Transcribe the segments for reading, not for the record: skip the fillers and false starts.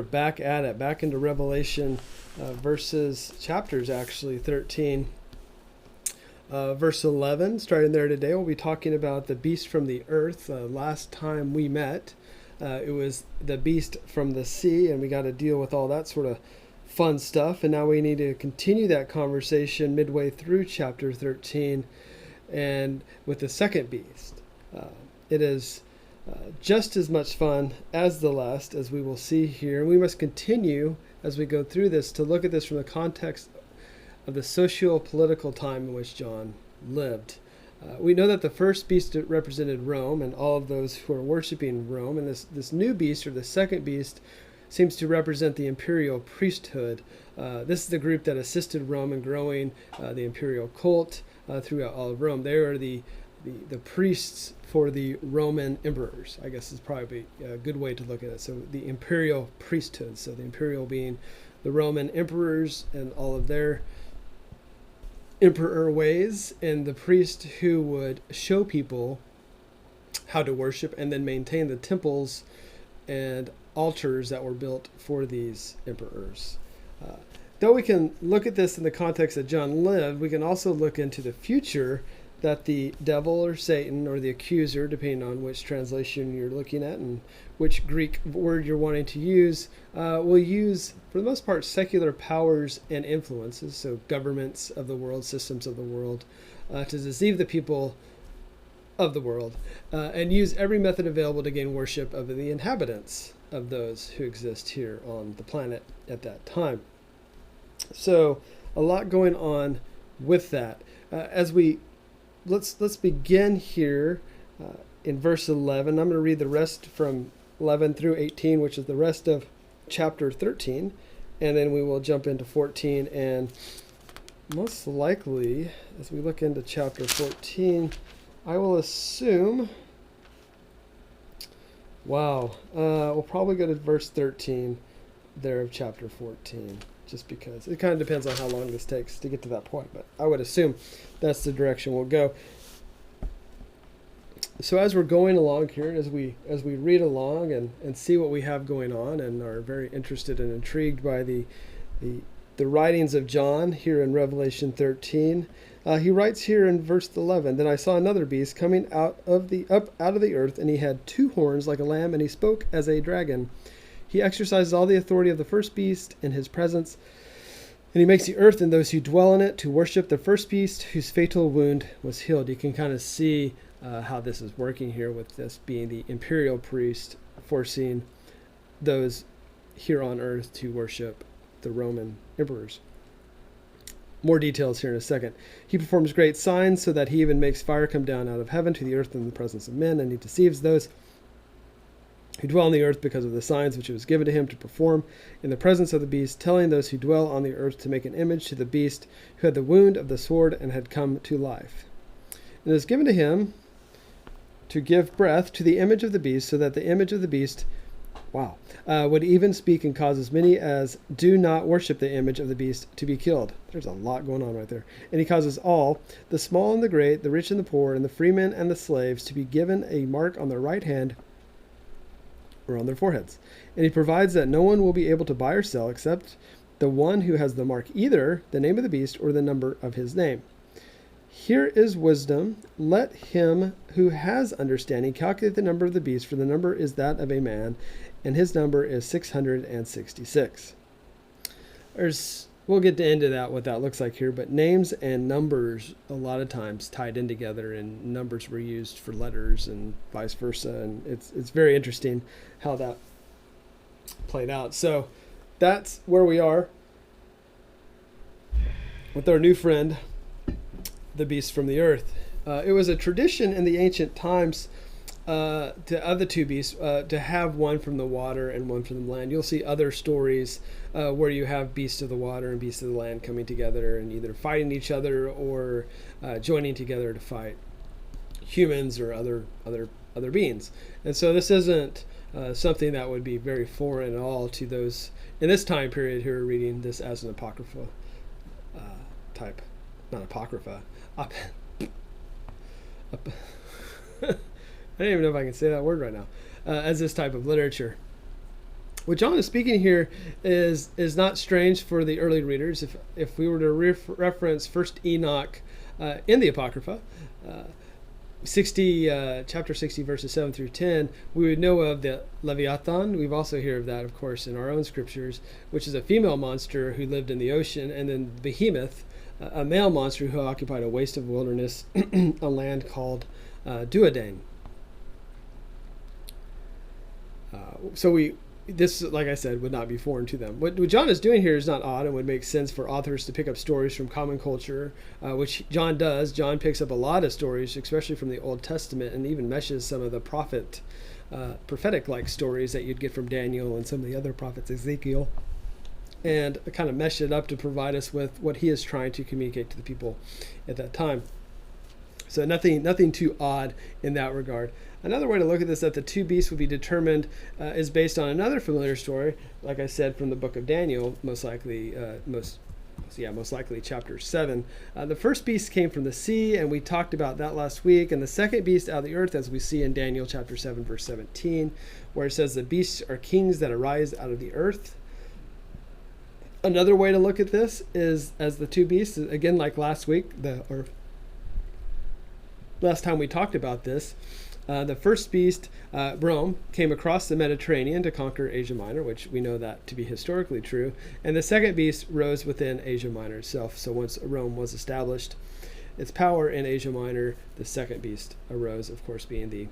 are back at it, back into Revelation chapters actually, 13. Verse 11, starting there today, we'll be talking about the beast from the earth. Last time we met, it was the beast from the sea, and we got to deal with all that sort of fun stuff. And now we need to continue that conversation midway through chapter 13 and with the second beast. It is just as much fun as the last, as we will see here. And we must continue as we go through this to look at this from the context of the socio-political time in which John lived. We know that the first beast represented Rome and all of those who are worshiping Rome, and this new beast, or the second beast, seems to represent the imperial priesthood. This is the group that assisted Rome in growing the imperial cult throughout all of Rome. They are the priests for the Roman emperors, I guess is probably a good way to look at it. So the imperial priesthood, so the imperial being the Roman emperors and all of their emperor ways, and the priest who would show people how to worship and then maintain the temples and altars that were built for these emperors. Though we can look at this in the context that John lived, we can also look into the future that the devil or Satan or the accuser, depending on which translation you're looking at and which Greek word you're wanting to use, will use, for the most part, secular powers and influences, so governments of the world, systems of the world, to deceive the people of the world, and use every method available to gain worship of the inhabitants of those who exist here on the planet at that time. So a lot going on with that. Let's begin here in verse 11. I'm going to read the rest from 11 through 18, which is the rest of chapter 13, and then we will jump into 14, and most likely, as we look into chapter 14, I will assume, we'll probably go to verse 13 there of chapter 14, just because it kind of depends on how long this takes to get to that point, but I would assume that's the direction we'll go. So as we're going along here, and as we read along and see what we have going on, and are very interested and intrigued by the writings of John here in Revelation 13, he writes here in verse 11, "Then I saw another beast coming up out of the earth, and he had two horns like a lamb, and he spoke as a dragon. He exercises all the authority of the first beast in his presence, and he makes the earth and those who dwell in it to worship the first beast whose fatal wound was healed." You can kind of see how this is working here, with this being the imperial priest forcing those here on earth to worship the Roman emperors. More details here in a second. "He performs great signs, so that he even makes fire come down out of heaven to the earth in the presence of men, and he deceives those who dwell on the earth because of the signs which it was given to him to perform in the presence of the beast, telling those who dwell on the earth to make an image to the beast who had the wound of the sword and had come to life. And it was given to him to give breath to the image of the beast, so that the image of the beast would even speak and cause as many as do not worship the image of the beast to be killed." There's a lot going on right there. "And he causes all, the small and the great, the rich and the poor, and the freemen and the slaves, to be given a mark on their right hand or on their foreheads. And he provides that no one will be able to buy or sell except the one who has the mark, either the name of the beast or the number of his name. Here is wisdom. Let him who has understanding calculate the number of the beast, for the number is that of a man, and his number is 666. We'll get into that, what that looks like here, but names and numbers a lot of times tied in together, and numbers were used for letters and vice versa, and it's very interesting how that played out. So that's where we are with our new friend, the beast from the earth. It was a tradition in the ancient times of the two beasts to have one from the water and one from the land. You'll see other stories where you have beasts of the water and beasts of the land coming together and either fighting each other or joining together to fight humans or other beings. And so this isn't something that would be very foreign at all to those in this time period who are reading this as an apocrypha type, not apocrypha. I don't even know if I can say that word right now, as this type of literature. What John is speaking here is not strange for the early readers. If we were to reference First Enoch in the Apocrypha, 60 chapter 60 verses 7 through 10, we would know of the Leviathan. We've also heard of that, of course, in our own scriptures, which is a female monster who lived in the ocean, and then Behemoth, a male monster who occupied a waste of wilderness, a land called Duodain. This, like I said, would not be foreign to them. What John is doing here is not odd and would make sense for authors to pick up stories from common culture, which John does. John picks up a lot of stories, especially from the Old Testament, and even meshes some of the prophetic-like stories that you'd get from Daniel and some of the other prophets, Ezekiel, and kind of mesh it up to provide us with what he is trying to communicate to the people at that time. So nothing too odd in that regard. Another way to look at this, that the two beasts would be determined, is based on another familiar story, like I said, from the book of Daniel, most likely chapter 7. The first beast came from the sea, and we talked about that last week, and the second beast out of the earth, as we see in Daniel chapter 7, verse 17, where it says the beasts are kings that arise out of the earth. Another way to look at this is as the two beasts, again, like last week, or last time we talked about this. The first beast, Rome, came across the Mediterranean to conquer Asia Minor, which we know that to be historically true. And the second beast rose within Asia Minor itself. So once Rome was established, its power in Asia Minor, the second beast arose, of course, being the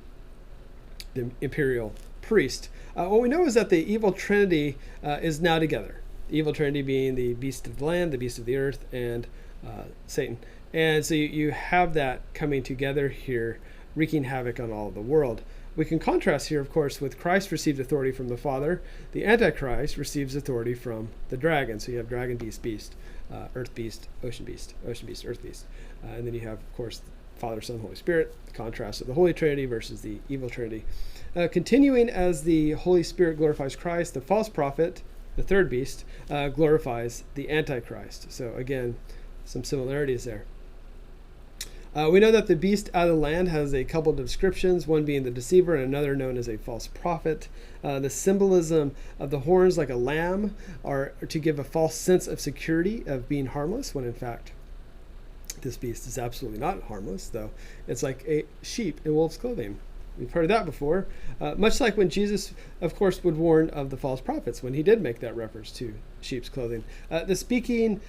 imperial priest. What we know is that the evil trinity is now together. The evil trinity being the beast of the land, the beast of the earth, and Satan. And so you have that coming together here, wreaking havoc on all of the world. We can contrast here, of course, with Christ received authority from the Father. The Antichrist receives authority from the dragon. So you have dragon, beast, earth beast, ocean beast, earth beast. And then you have, of course, Father, Son, Holy Spirit, the contrast of the Holy Trinity versus the evil Trinity. Continuing as the Holy Spirit glorifies Christ, the false prophet, the third beast, glorifies the Antichrist. So again, some similarities there. We know that the beast out of the land has a couple of descriptions, one being the deceiver and another known as a false prophet. The symbolism of the horns, like a lamb, are to give a false sense of security, of being harmless, when in fact this beast is absolutely not harmless, though it's like a sheep in wolf's clothing. We've heard that before, much like when Jesus, of course, would warn of the false prophets when he did make that reference to sheep's clothing. The speaking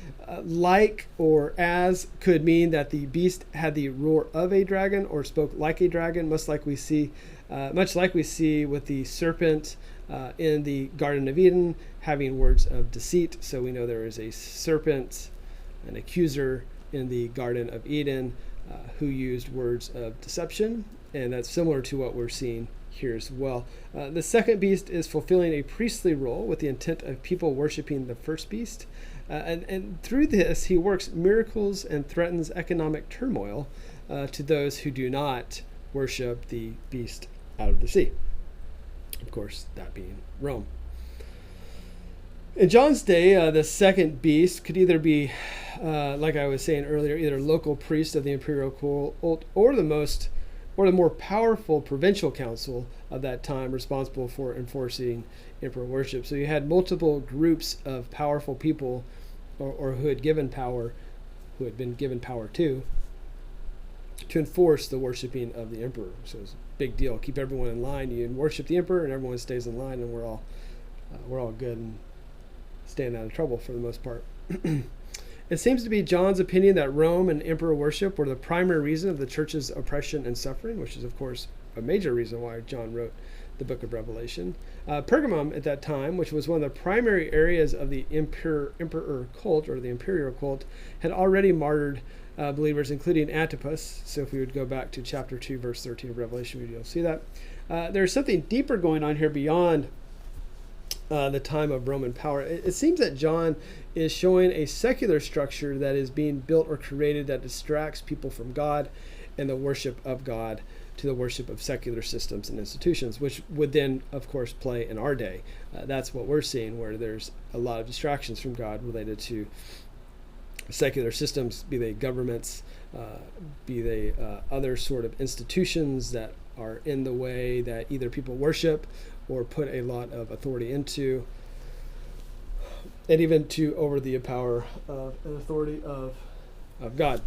like or as could mean that the beast had the roar of a dragon or spoke like a dragon, much like we see with the serpent in the Garden of Eden having words of deceit. So we know there is a serpent, an accuser in the Garden of Eden who used words of deception. And that's similar to what we're seeing here as well. The second beast is fulfilling a priestly role with the intent of people worshiping the first beast. And through this, he works miracles and threatens economic turmoil to those who do not worship the beast out of the sea. Of course, that being Rome. In John's day, the second beast could either be, like I was saying earlier, either local priest of the imperial cult or the more powerful provincial council of that time responsible for enforcing emperor worship. So you had multiple groups of powerful people or who had been given power to enforce the worshiping of the emperor. So it's a big deal. Keep everyone in line. You worship the emperor and everyone stays in line, and we're all good and staying out of trouble for the most part. It seems to be John's opinion that Rome and emperor worship were the primary reason of the church's oppression and suffering, which is, of course, a major reason why John wrote the book of Revelation. Pergamum at that time, which was one of the primary areas of the emperor cult, or the imperial cult, had already martyred believers, including Antipas. So if we would go back to chapter 2, verse 13 of Revelation, you'll see that. There's something deeper going on here beyond the time of Roman power. It seems that John is showing a secular structure that is being built or created that distracts people from God and the worship of God to the worship of secular systems and institutions, which would then, of course, play in our day. That's what we're seeing, where there's a lot of distractions from God related to secular systems, be they governments, be they other sort of institutions that are in the way that either people worship or put a lot of authority into, and even to over the power of and authority of God.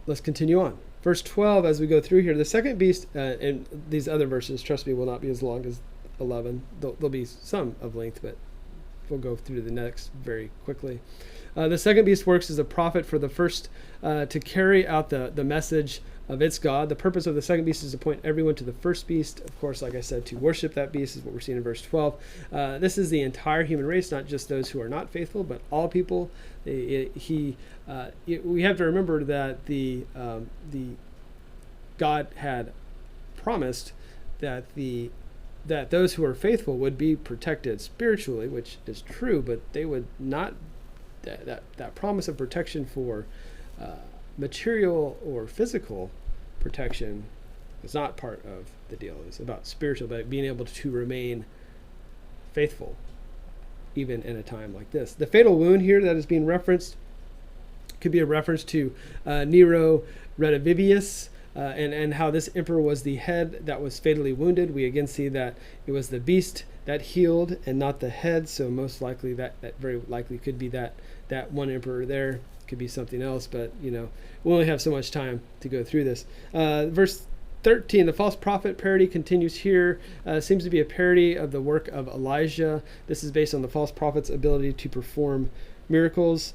Let's continue on. Verse 12, as we go through here, the second beast, and these other verses, trust me, will not be as long as 11. There'll be some of length, but we'll go through the next very quickly. The second beast works as a prophet for the first to carry out the message of its God. The purpose of the second beast is to point everyone to the first beast. Of course, like I said, to worship that beast is what we're seeing in verse 12. This is the entire human race, not just those who are not faithful, but all people. We have to remember that the God had promised that those who are faithful would be protected spiritually, which is true, but they would not. That promise of protection for material or physical protection is not part of the deal. It's about spiritual, but being able to remain faithful even in a time like this. The fatal wound here that is being referenced could be a reference to Nero Redivivius, and how this emperor was the head that was fatally wounded. We again see that it was the beast that healed and not the head, so most likely that very likely could be that one emperor there. Could be something else, but we only have so much time to go through this. Verse 13, the false prophet parody continues here. Seems to be a parody of the work of Elijah. This is based on the false prophet's ability to perform miracles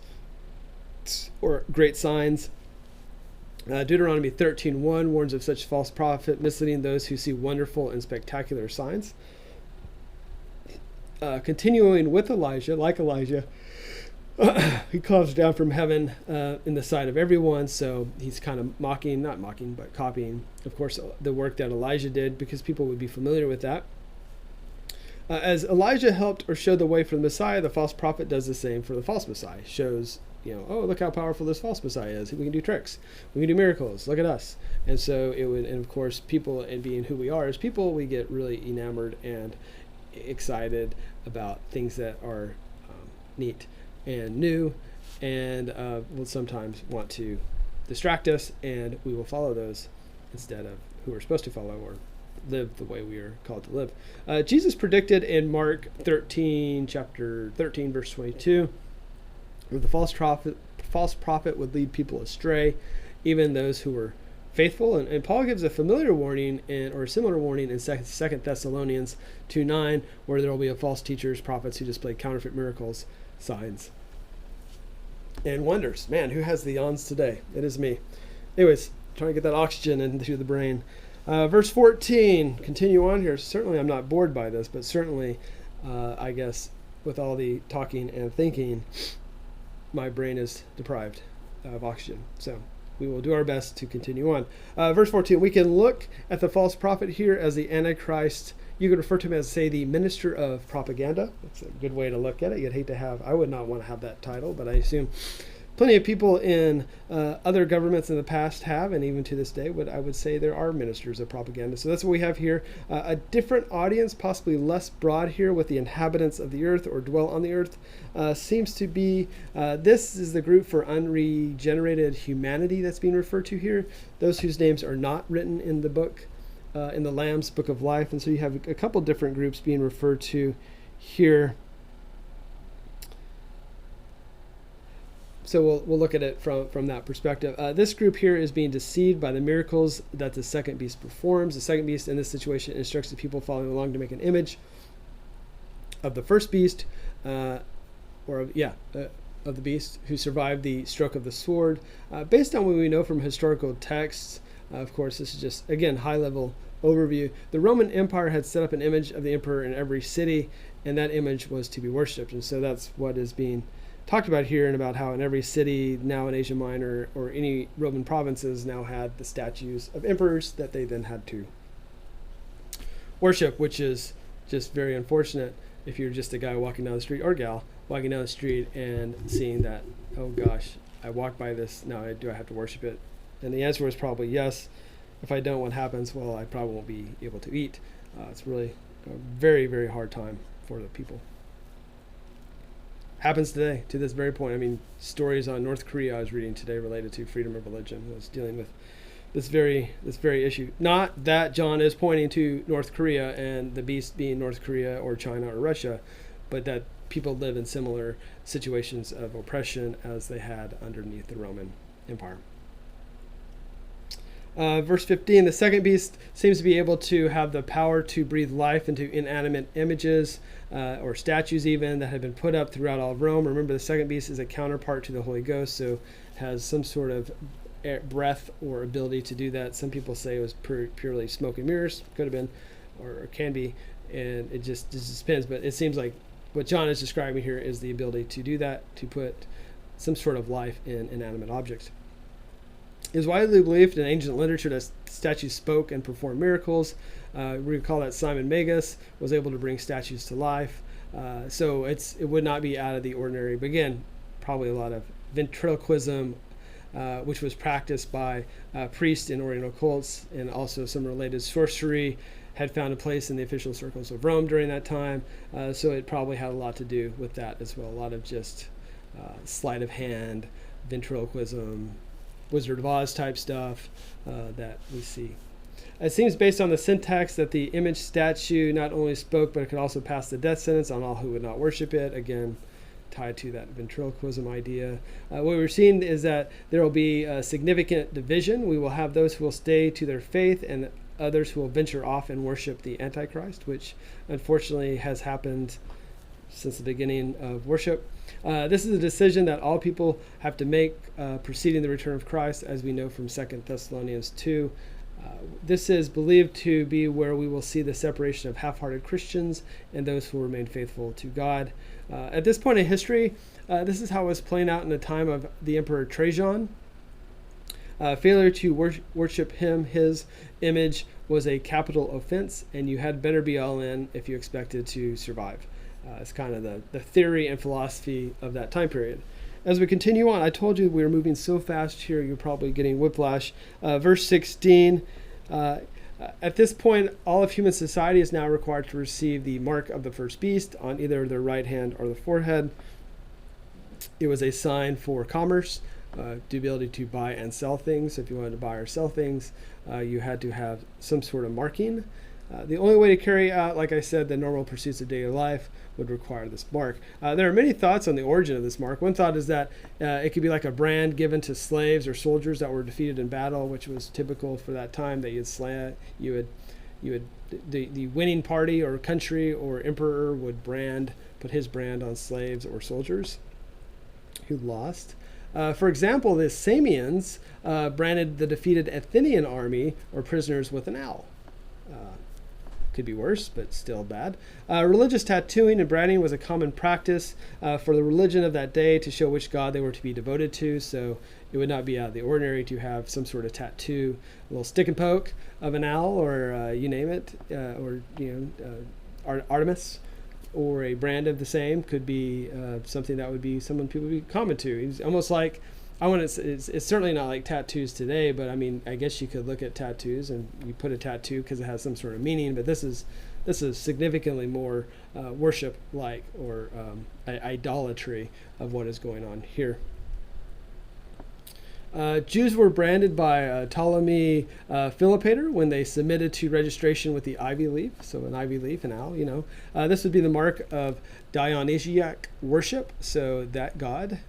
or great signs. Deuteronomy 13:1 warns of such false prophet misleading those who see wonderful and spectacular signs. Continuing with Elijah, like Elijah, he comes down from heaven in the sight of everyone, so he's kind of not mocking, but copying, of course, the work that Elijah did, because people would be familiar with that. As Elijah helped or showed the way for the Messiah, the false prophet does the same for the false Messiah. Shows, oh, look how powerful this false Messiah is. We can do tricks. We can do miracles. Look at us. And so and of course, people, and being who we are as people, we get really enamored and excited about things that are neat and new, and will sometimes want to distract us, and we will follow those instead of who we're supposed to follow or live the way we are called to live. Jesus predicted in Mark 13, chapter 13, verse 22, that the false prophet would lead people astray, even those who were faithful. And Paul gives a familiar warning or a similar warning in 2 Thessalonians 2:9, where there will be false teachers, prophets who display counterfeit miracles, signs, and wonders. Man, who has the yawns today? It is me. Anyways, trying to get that oxygen into the brain. Verse 14, continue on here. Certainly I'm not bored by this, but certainly I guess with all the talking and thinking, my brain is deprived of oxygen. So we will do our best to continue on. Verse 14, we can look at the false prophet here as the Antichrist. You could refer to him as, say, the minister of propaganda. That's a good way to look at it. You'd hate to have, I would not want to have that title, but I assume plenty of people in other governments in the past have, and even to this day, I would say there are ministers of propaganda. So that's what we have here. A different audience, possibly less broad here, with the inhabitants of the earth or dwell on the earth, seems to be, this is the group for unregenerated humanity that's being referred to here. Those whose names are not written in the book, in the Lamb's Book of Life. And so you have a couple different groups being referred to here. So we'll look at it from that perspective. This group here is being deceived by the miracles that the second beast performs. The second beast in this situation instructs the people following along to make an image of the first beast, of the beast who survived the stroke of the sword. Based on what we know from historical texts, of course, this is just, again, high-level overview. The Roman Empire had set up an image of the emperor in every city, and that image was to be worshipped. And so that's what is being talked about here, and about how in every city now in Asia Minor or any Roman provinces now had the statues of emperors that they then had to worship, which is just very unfortunate if you're just a guy walking down the street, or gal walking down the street, and seeing that, oh gosh, I walked by this, now do I have to worship it? And the answer was probably yes. If I don't, what happens? Well, I probably won't be able to eat. It's really a very, very hard time for the people. Happens today, to this very point. I mean, stories on North Korea I was reading today related to freedom of religion. I was dealing with this very issue. Not that John is pointing to North Korea and the beast being North Korea or China or Russia, but that people live in similar situations of oppression as they had underneath the Roman Empire. Verse 15, the second beast seems to be able to have the power to breathe life into inanimate images or statues even that have been put up throughout all of Rome. Remember, the second beast is a counterpart to the Holy Ghost, so has some sort of breath or ability to do that. Some people say it was purely smoke and mirrors. Could have been or can be, and it just depends. But it seems like what John is describing here is the ability to do that, to put some sort of life in inanimate objects. It is widely believed in ancient literature that statues spoke and performed miracles. Recall that Simon Magus was able to bring statues to life. So it would not be out of the ordinary. But again, probably a lot of ventriloquism, which was practiced by priests in Oriental cults, and also some related sorcery had found a place in the official circles of Rome during that time. So it probably had a lot to do with that as well. A lot of just sleight of hand, ventriloquism, Wizard of Oz type stuff that we see. It seems based on the syntax that the image statue not only spoke, but it could also pass the death sentence on all who would not worship it. Again, tied to that ventriloquism idea. What we're seeing is that there will be a significant division. We will have those who will stay to their faith and others who will venture off and worship the Antichrist, which unfortunately has happened since the beginning of worship. This is a decision that all people have to make preceding the return of Christ, as we know from 2 Thessalonians 2. This is believed to be where we will see the separation of half-hearted Christians and those who remain faithful to God. At this point in history, this is how it was playing out in the time of the Emperor Trajan. Failure to worship his image was a capital offense, and you had better be all in if you expected to survive. It's kind of the theory and philosophy of that time period. As we continue on, I told you we were moving so fast here, you're probably getting whiplash. Verse 16, at this point, all of human society is now required to receive the mark of the first beast on either their right hand or the forehead. It was a sign for commerce, the ability to buy and sell things. If you wanted to buy or sell things, you had to have some sort of marking. The only way to carry out, like I said, the normal pursuits of daily life would require this mark. There are many thoughts on the origin of this mark. One thought is that it could be like a brand given to slaves or soldiers that were defeated in battle, which was typical for that time. That the winning party or country or emperor would put his brand on slaves or soldiers who lost. For example, the Samians branded the defeated Athenian army or prisoners with an owl. Could be worse, but still bad. Religious tattooing and branding was a common practice for the religion of that day to show which god they were to be devoted to. So it would not be out of the ordinary to have some sort of tattoo, a little stick and poke of an owl, or you name it, or Artemis, or a brand of the same could be something that would be someone people would be common to. It's almost like it's certainly not like tattoos today, but I mean, I guess you could look at tattoos and you put a tattoo because it has some sort of meaning, but this is significantly more worship-like or idolatry of what is going on here. Jews were branded by Ptolemy Philopator when they submitted to registration with the ivy leaf. So an ivy leaf, an owl, this would be the mark of Dionysiac worship. So that god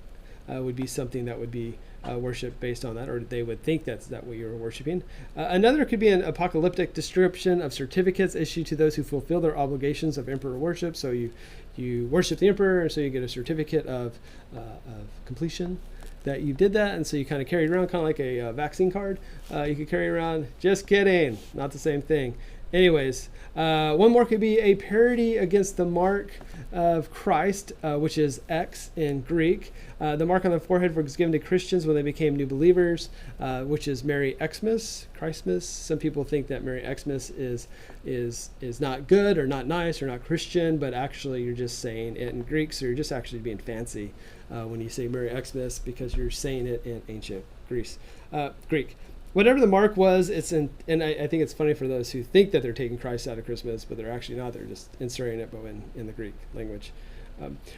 would be something that would be worship based on that, or they would think that's what you're worshiping. Another could be an apocalyptic description of certificates issued to those who fulfill their obligations of emperor worship. So you worship the emperor, and so you get a certificate of completion that you did that, and so you kind of carried around, kind of like a vaccine card. You could carry around. Just kidding, not the same thing. Anyways, one more could be a parody against the mark of Christ, which is X in Greek. The mark on the forehead was given to Christians when they became new believers, which is Merry Xmas, Christmas. Some people think that Merry Xmas is not good or not nice or not Christian, but actually you're just saying it in Greek, so you're just actually being fancy when you say Merry Xmas because you're saying it in ancient Greek. Whatever the mark was, and I think it's funny for those who think that they're taking Christ out of Christmas, but they're actually not. They're just inserting it, but in the Greek language.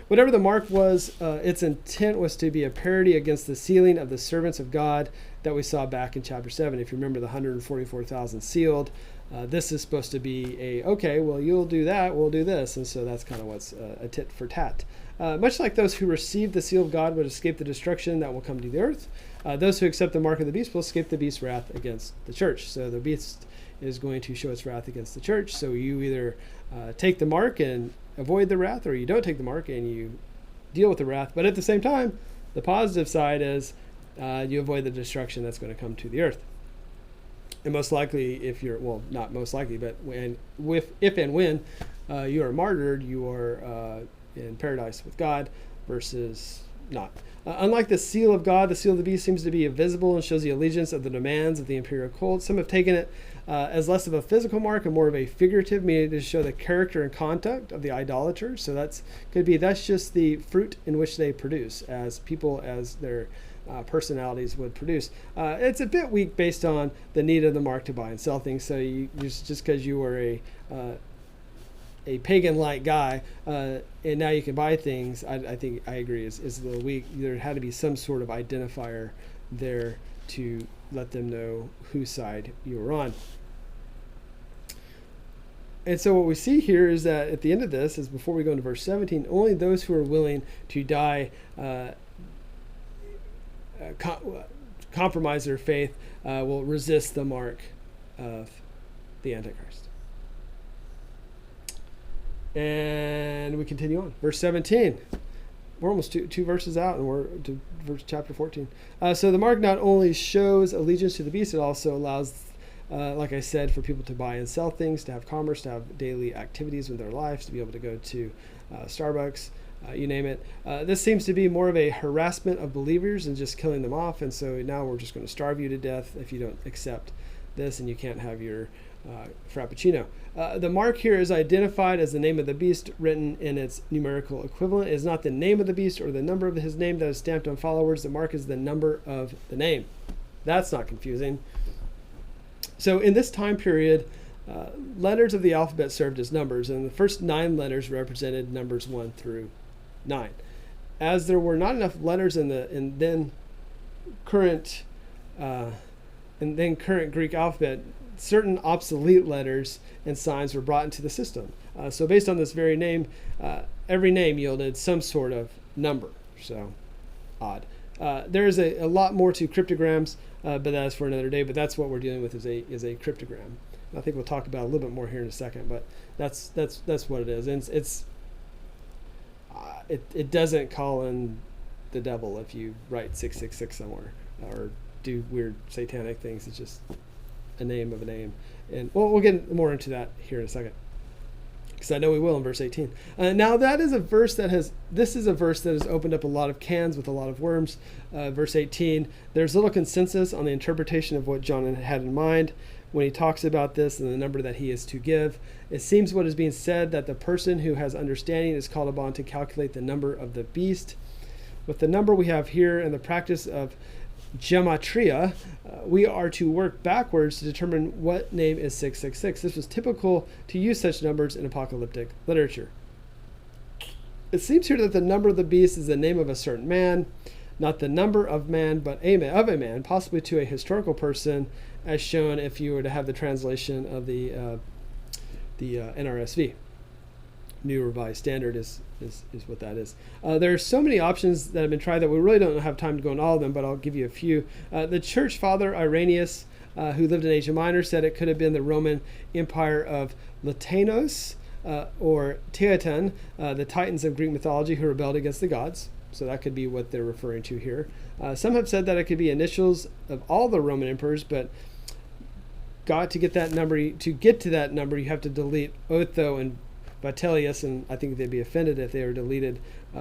Whatever the mark was, its intent was to be a parody against the sealing of the servants of God that we saw back in chapter 7. If you remember the 144,000 sealed, this is supposed to be okay, well, you'll do that, we'll do this. And so that's kind of what's a tit for tat. Much like those who receive the seal of God would escape the destruction that will come to the earth, those who accept the mark of the beast will escape the beast's wrath against the church. So the beast is going to show its wrath against the church. So you either take the mark and avoid the wrath, or you don't take the mark and you deal with the wrath. But at the same time, the positive side is you avoid the destruction that's going to come to the earth. And most likely, if you're, well, not most likely, but if and when you are martyred, you are in paradise with God versus not. Unlike the seal of God, the seal of the beast seems to be invisible and shows the allegiance of the demands of the imperial cult. Some have taken it as less of a physical mark and more of a figurative, meaning to show the character and conduct of the idolater. So that's just the fruit in which they produce as people, as their personalities would produce. It's a bit weak based on the need of the mark to buy and sell things. So you just because you were a pagan-like guy, and now you can buy things, I think I agree is a little weak. There had to be some sort of identifier there to let them know whose side you were on. And so what we see here is that at the end of this, is before we go into verse 17, only those who are willing to die compromise their faith will resist the mark of the Antichrist. And we continue on. Verse 17. We're almost two verses out, and we're to chapter 14. So the mark not only shows allegiance to the beast, it also allows, like I said, for people to buy and sell things, to have commerce, to have daily activities with their lives, to be able to go to Starbucks, you name it. This seems to be more of a harassment of believers and just killing them off. And so now we're just going to starve you to death if you don't accept this, and you can't have your Frappuccino. The mark here is identified as the name of the beast written in its numerical equivalent. It is not the name of the beast or the number of his name that is stamped on followers. The mark is the number of the name. That's not confusing. So in this time period, letters of the alphabet served as numbers, and the first 9 letters represented numbers 1 through 9. As there were not enough letters in then current Greek alphabet, certain obsolete letters and signs were brought into the system. So based on this very name, every name yielded some sort of number. So odd. There is a lot more to cryptograms, but that's for another day. But that's what we're dealing with is a cryptogram. I think we'll talk about a little bit more here in a second, but that's what it is. And it doesn't call in the devil if you write 666 somewhere or do weird satanic things. It's just a name of a name. And we'll get more into that here in a second, because I know we will in verse 18. Now that is a verse that has opened up a lot of cans with a lot of worms. Verse 18, there's little consensus on the interpretation of what John had in mind when he talks about this and the number that he is to give. It seems what is being said, that the person who has understanding is called upon to calculate the number of the beast. With the number we have here and the practice of gematria, we are to work backwards to determine what name is 666. This was typical to use such numbers in apocalyptic literature. It seems here that the number of the beast is the name of a certain man, not the number of man, but of a man, possibly to a historical person, as shown if you were to have the translation of the NRSV. New Revised Standard is what that is. There are so many options that have been tried that we really don't have time to go into all of them, but I'll give you a few. The church father Irenaeus, who lived in Asia Minor, said it could have been the Roman Empire of Latanos or Teotihuacan, the titans of Greek mythology who rebelled against the gods. So that could be what they're referring to here. Some have said that it could be initials of all the Roman emperors, but to get to that number, you have to delete Otho and Vitellius, and I think they'd be offended if they were deleted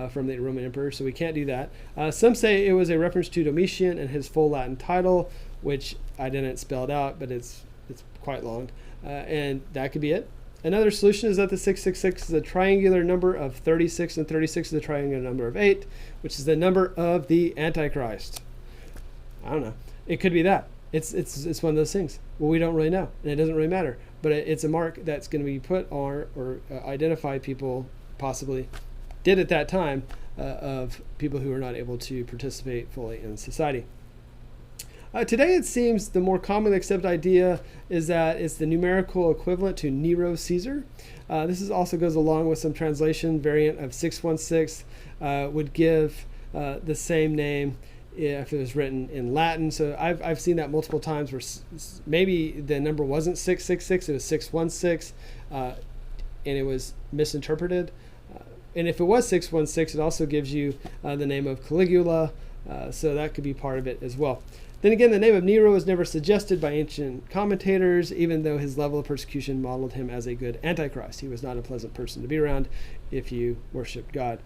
from the Roman emperor, so we can't do that. Some say it was a reference to Domitian and his full Latin title, which I didn't spell it out, but it's quite long, and that could be it. Another solution is that the 666 is a triangular number of 36, and 36 is a triangular number of 8, which is the number of the Antichrist. I don't know. It could be that. It's one of those things. Well, we don't really know, and it doesn't really matter. But it's a mark that's going to be put on or identify people possibly did at that time of people who are not able to participate fully in society. Today, it seems the more commonly accepted idea is that it's the numerical equivalent to Nero Caesar. This also goes along with some translation variant of 616 would give the same name if it was written in Latin. So I've seen that multiple times where maybe the number wasn't 666, it was 616, and it was misinterpreted. And if it was 616, it also gives you the name of Caligula, so that could be part of it as well. Then again, the name of Nero is never suggested by ancient commentators, even though his level of persecution modeled him as a good antichrist. He was not a pleasant person to be around if you worshiped God.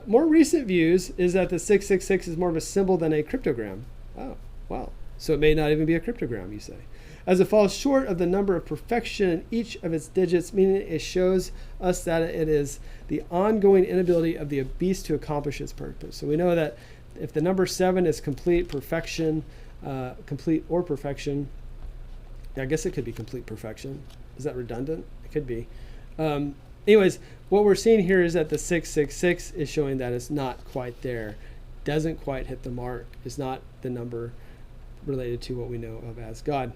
More recent views is that the 666 is more of a symbol than a cryptogram. Oh, wow. So it may not even be a cryptogram, you say. As it falls short of the number of perfection in each of its digits, meaning it shows us that it is the ongoing inability of the beast to accomplish its purpose. So we know that if the number 7 is complete perfection, complete or perfection, I guess it could be complete perfection. Is that redundant? It could be. Anyways, what we're seeing here is that the 666 is showing that it's not quite there, doesn't quite hit the mark, is not the number related to what we know of as God.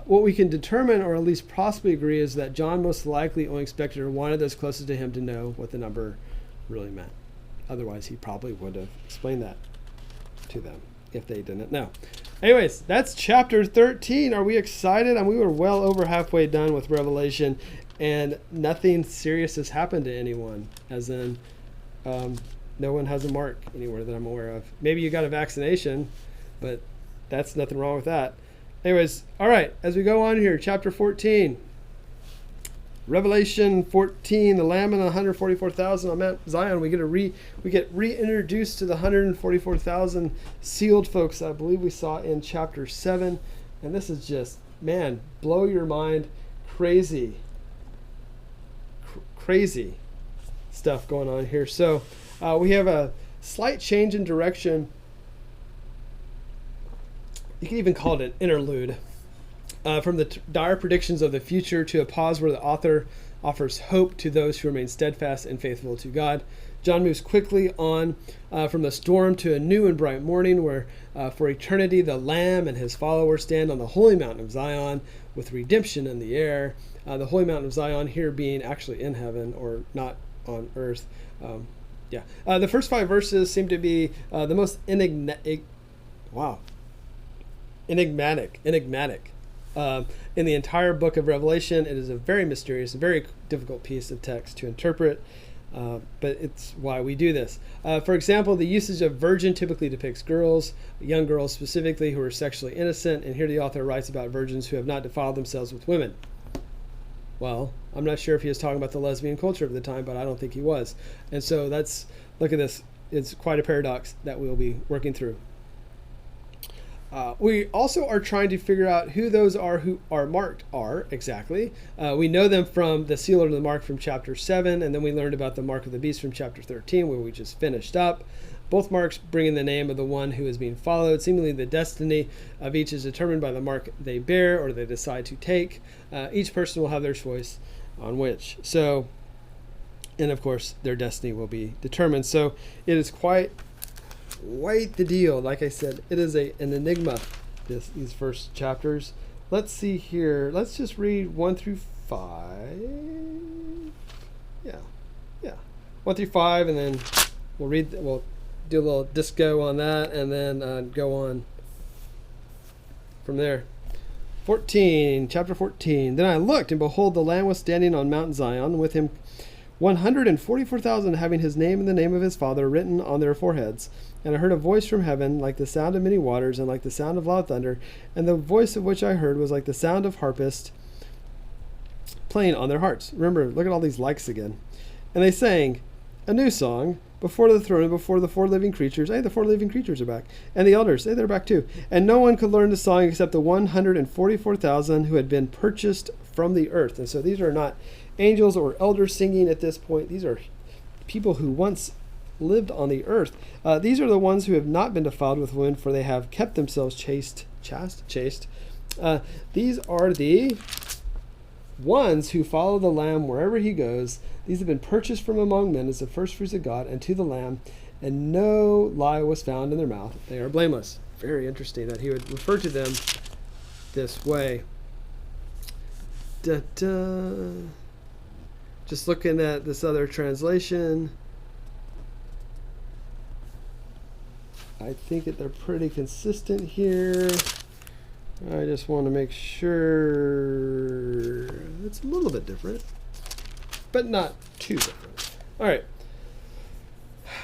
What we can determine, or at least possibly agree, is that John most likely only expected or wanted those closest to him to know what the number really meant. Otherwise, he probably would have explained that to them if they didn't know. Anyways, that's chapter 13. Are we excited? And we were well over halfway done with Revelation, and nothing serious has happened to anyone, as in no one has a mark anywhere that I'm aware of. Maybe you got a vaccination, but that's nothing wrong with that. Anyways, all right, as we go on here, chapter 14. Revelation 14, the Lamb and the 144,000 on Mount Zion. We get reintroduced to the 144,000 sealed folks I believe we saw in chapter 7. And this is just, man, blow your mind, crazy stuff going on here. So we have a slight change in direction. You can even call it an interlude. From the dire predictions of the future to a pause where the author offers hope to those who remain steadfast and faithful to God. John moves quickly on from the storm to a new and bright morning where for eternity the Lamb and his followers stand on the holy mountain of Zion with redemption in the air. The holy mountain of Zion here being actually in heaven or not on earth. The first 5 verses seem to be the most enigmatic in the entire book of Revelation. It is a very mysterious, very difficult piece of text to interpret, but it's why we do this. For example, the usage of virgin typically depicts girls, young girls specifically, who are sexually innocent, and here the author writes about virgins who have not defiled themselves with women. Well, I'm not sure if he was talking about the lesbian culture of the time, but I don't think he was. And so look at this. It's quite a paradox that we'll be working through. We also are trying to figure out who those are who are marked are exactly. We know them from the seal or the mark from chapter 7, and then we learned about the mark of the beast from chapter 13, where we just finished up. Both marks bring in the name of the one who is being followed. Seemingly the destiny of each is determined by the mark they bear or they decide to take. Each person will have their choice on which. So, and of course, their destiny will be determined. So it is quite the deal. Like I said, it is an enigma, these first chapters. Let's see here. Let's just read 1 through 5. Yeah. 1 through 5, and then we'll do a little disco on that, and then go on from there. Chapter 14. Then I looked, and behold, the Lamb was standing on Mount Zion, with him 144,000, having his name and the name of his Father written on their foreheads. And I heard a voice from heaven, like the sound of many waters, and like the sound of loud thunder. And the voice of which I heard was like the sound of harpists playing on their harps. Remember, look at all these likes again. And they sang a new song before the throne and before the 4 living creatures. Hey, the 4 living creatures are back. And the elders, hey, they're back too. And no one could learn the song except the 144,000 who had been purchased from the earth. And so these are not angels or elders singing at this point. These are people who once lived on the earth. These are the ones who have not been defiled with women, for they have kept themselves chaste. These are the ones who follow the Lamb wherever he goes. These have been purchased from among men as the firstfruits of God and to the Lamb, and no lie was found in their mouth. They are blameless. Very interesting that he would refer to them this way. Just looking at this other translation, I think that they're pretty consistent here. I just want to make sure it's a little bit different, but not too different. All right.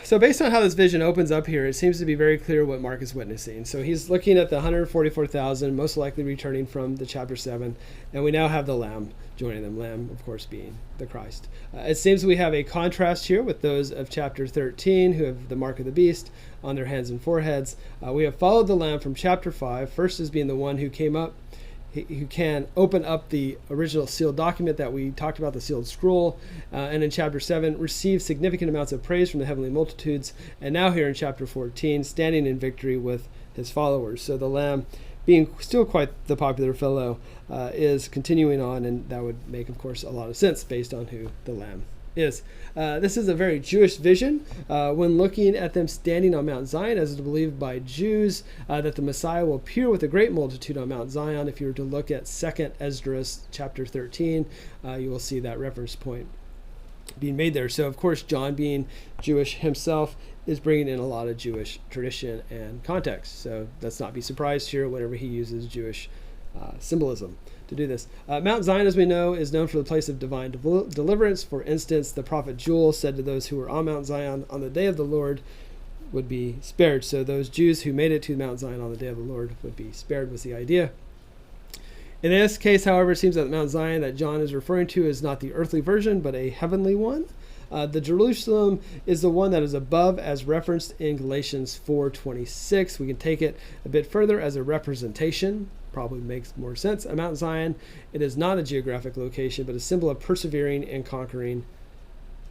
So based on how this vision opens up here, it seems to be very clear what Mark is witnessing. So he's looking at the 144,000, most likely returning from the chapter 7, and we now have the Lamb joining them. Lamb, of course, being the Christ. It seems we have a contrast here with those of chapter 13, who have the mark of the beast on their hands and foreheads. We have followed the Lamb from chapter 5, first as being the one who came up, who can open up the original sealed document that we talked about, the sealed scroll, and in chapter 7 received significant amounts of praise from the heavenly multitudes, and now here in chapter 14 standing in victory with his followers. So the Lamb, being still quite the popular fellow, is continuing on, and that would make, of course, a lot of sense based on who the Lamb is. This is a very Jewish vision when looking at them standing on Mount Zion, as is believed by Jews that the Messiah will appear with a great multitude on Mount Zion. If you were to look at 2nd Esdras chapter 13, you will see that reference point being made there. So, of course, John, being Jewish himself, is bringing in a lot of Jewish tradition and context. So let's not be surprised here whenever he uses Jewish symbolism to do this. Mount Zion, as we know, is known for the place of divine deliverance. For instance, the prophet Joel said to those who were on Mount Zion on the day of the Lord would be spared. So those Jews who made it to Mount Zion on the day of the Lord would be spared, was the idea. In this case, however, it seems that Mount Zion that John is referring to is not the earthly version, but a heavenly one. The Jerusalem is the one that is above, as referenced in Galatians 4:26. We can take it a bit further as a representation. Probably makes more sense. At Mount Zion, it is not a geographic location, but a symbol of persevering and conquering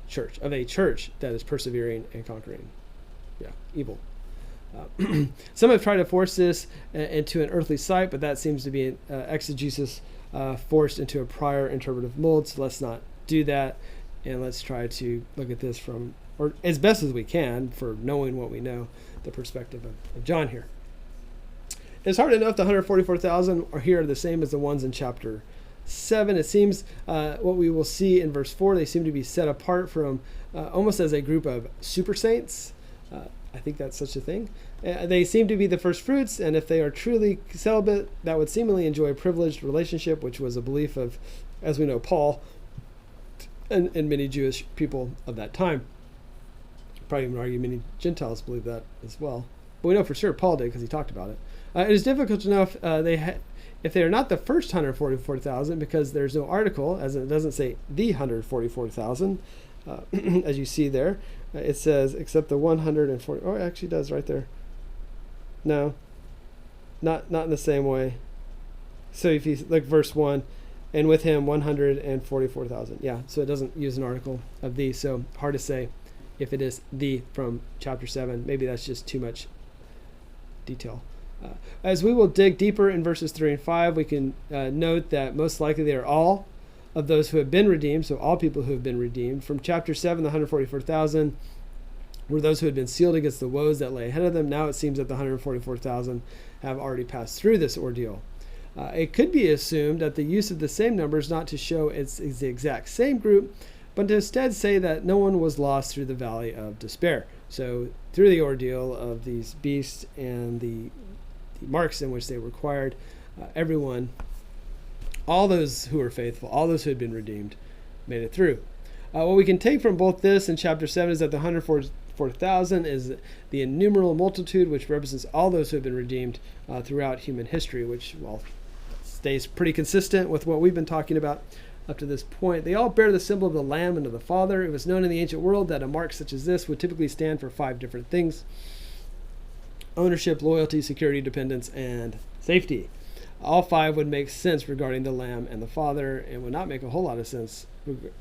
church, of a church that is persevering and conquering evil. Some have tried to force this into an earthly site, but that seems to be an exegesis forced into a prior interpretive mold, so let's not do that. And let's try to look at this from, or as best as we can, for knowing what we know, the perspective of John here. It's hard enough the 144,000 are here are the same as the ones in chapter 7. It seems what we will see in verse 4, they seem to be set apart from almost as a group of super saints. I think that's such a thing. They seem to be the first fruits, and if they are truly celibate, that would seemingly enjoy a privileged relationship, which was a belief of, as we know, Paul and many Jewish people of that time. Probably even argue many Gentiles believe that as well. But we know for sure Paul did because he talked about it. It is difficult to know if they are not the first 144,000 because there's no article, as it doesn't say the 144,000, as you see there. It says, except the 140, oh, it actually does right there. No, not in the same way. So if you look verse 1, and with him 144,000. Yeah, so it doesn't use an article of the, so hard to say if it is the from chapter 7. Maybe that's just too much detail. As we will dig deeper in verses 3 and 5, we can note that most likely they are all of those who have been redeemed, so all people who have been redeemed. From chapter 7, the 144,000 were those who had been sealed against the woes that lay ahead of them. Now it seems that the 144,000 have already passed through this ordeal. It could be assumed that the use of the same number is not to show it's the exact same group, but to instead say that no one was lost through the valley of despair. So through the ordeal of these beasts and the marks in which they were required, everyone, all those who were faithful, all those who had been redeemed, made it through. What we can take from both this and chapter 7 is that the 144,000 is the innumerable multitude, which represents all those who have been redeemed throughout human history, which, well, stays pretty consistent with what we've been talking about up to this point. They all bear the symbol of the Lamb and of the Father. It was known in the ancient world that a mark such as this would typically stand for 5 different things: ownership, loyalty, security, dependence, and safety. All 5 would make sense regarding the Lamb and the Father, and would not make a whole lot of sense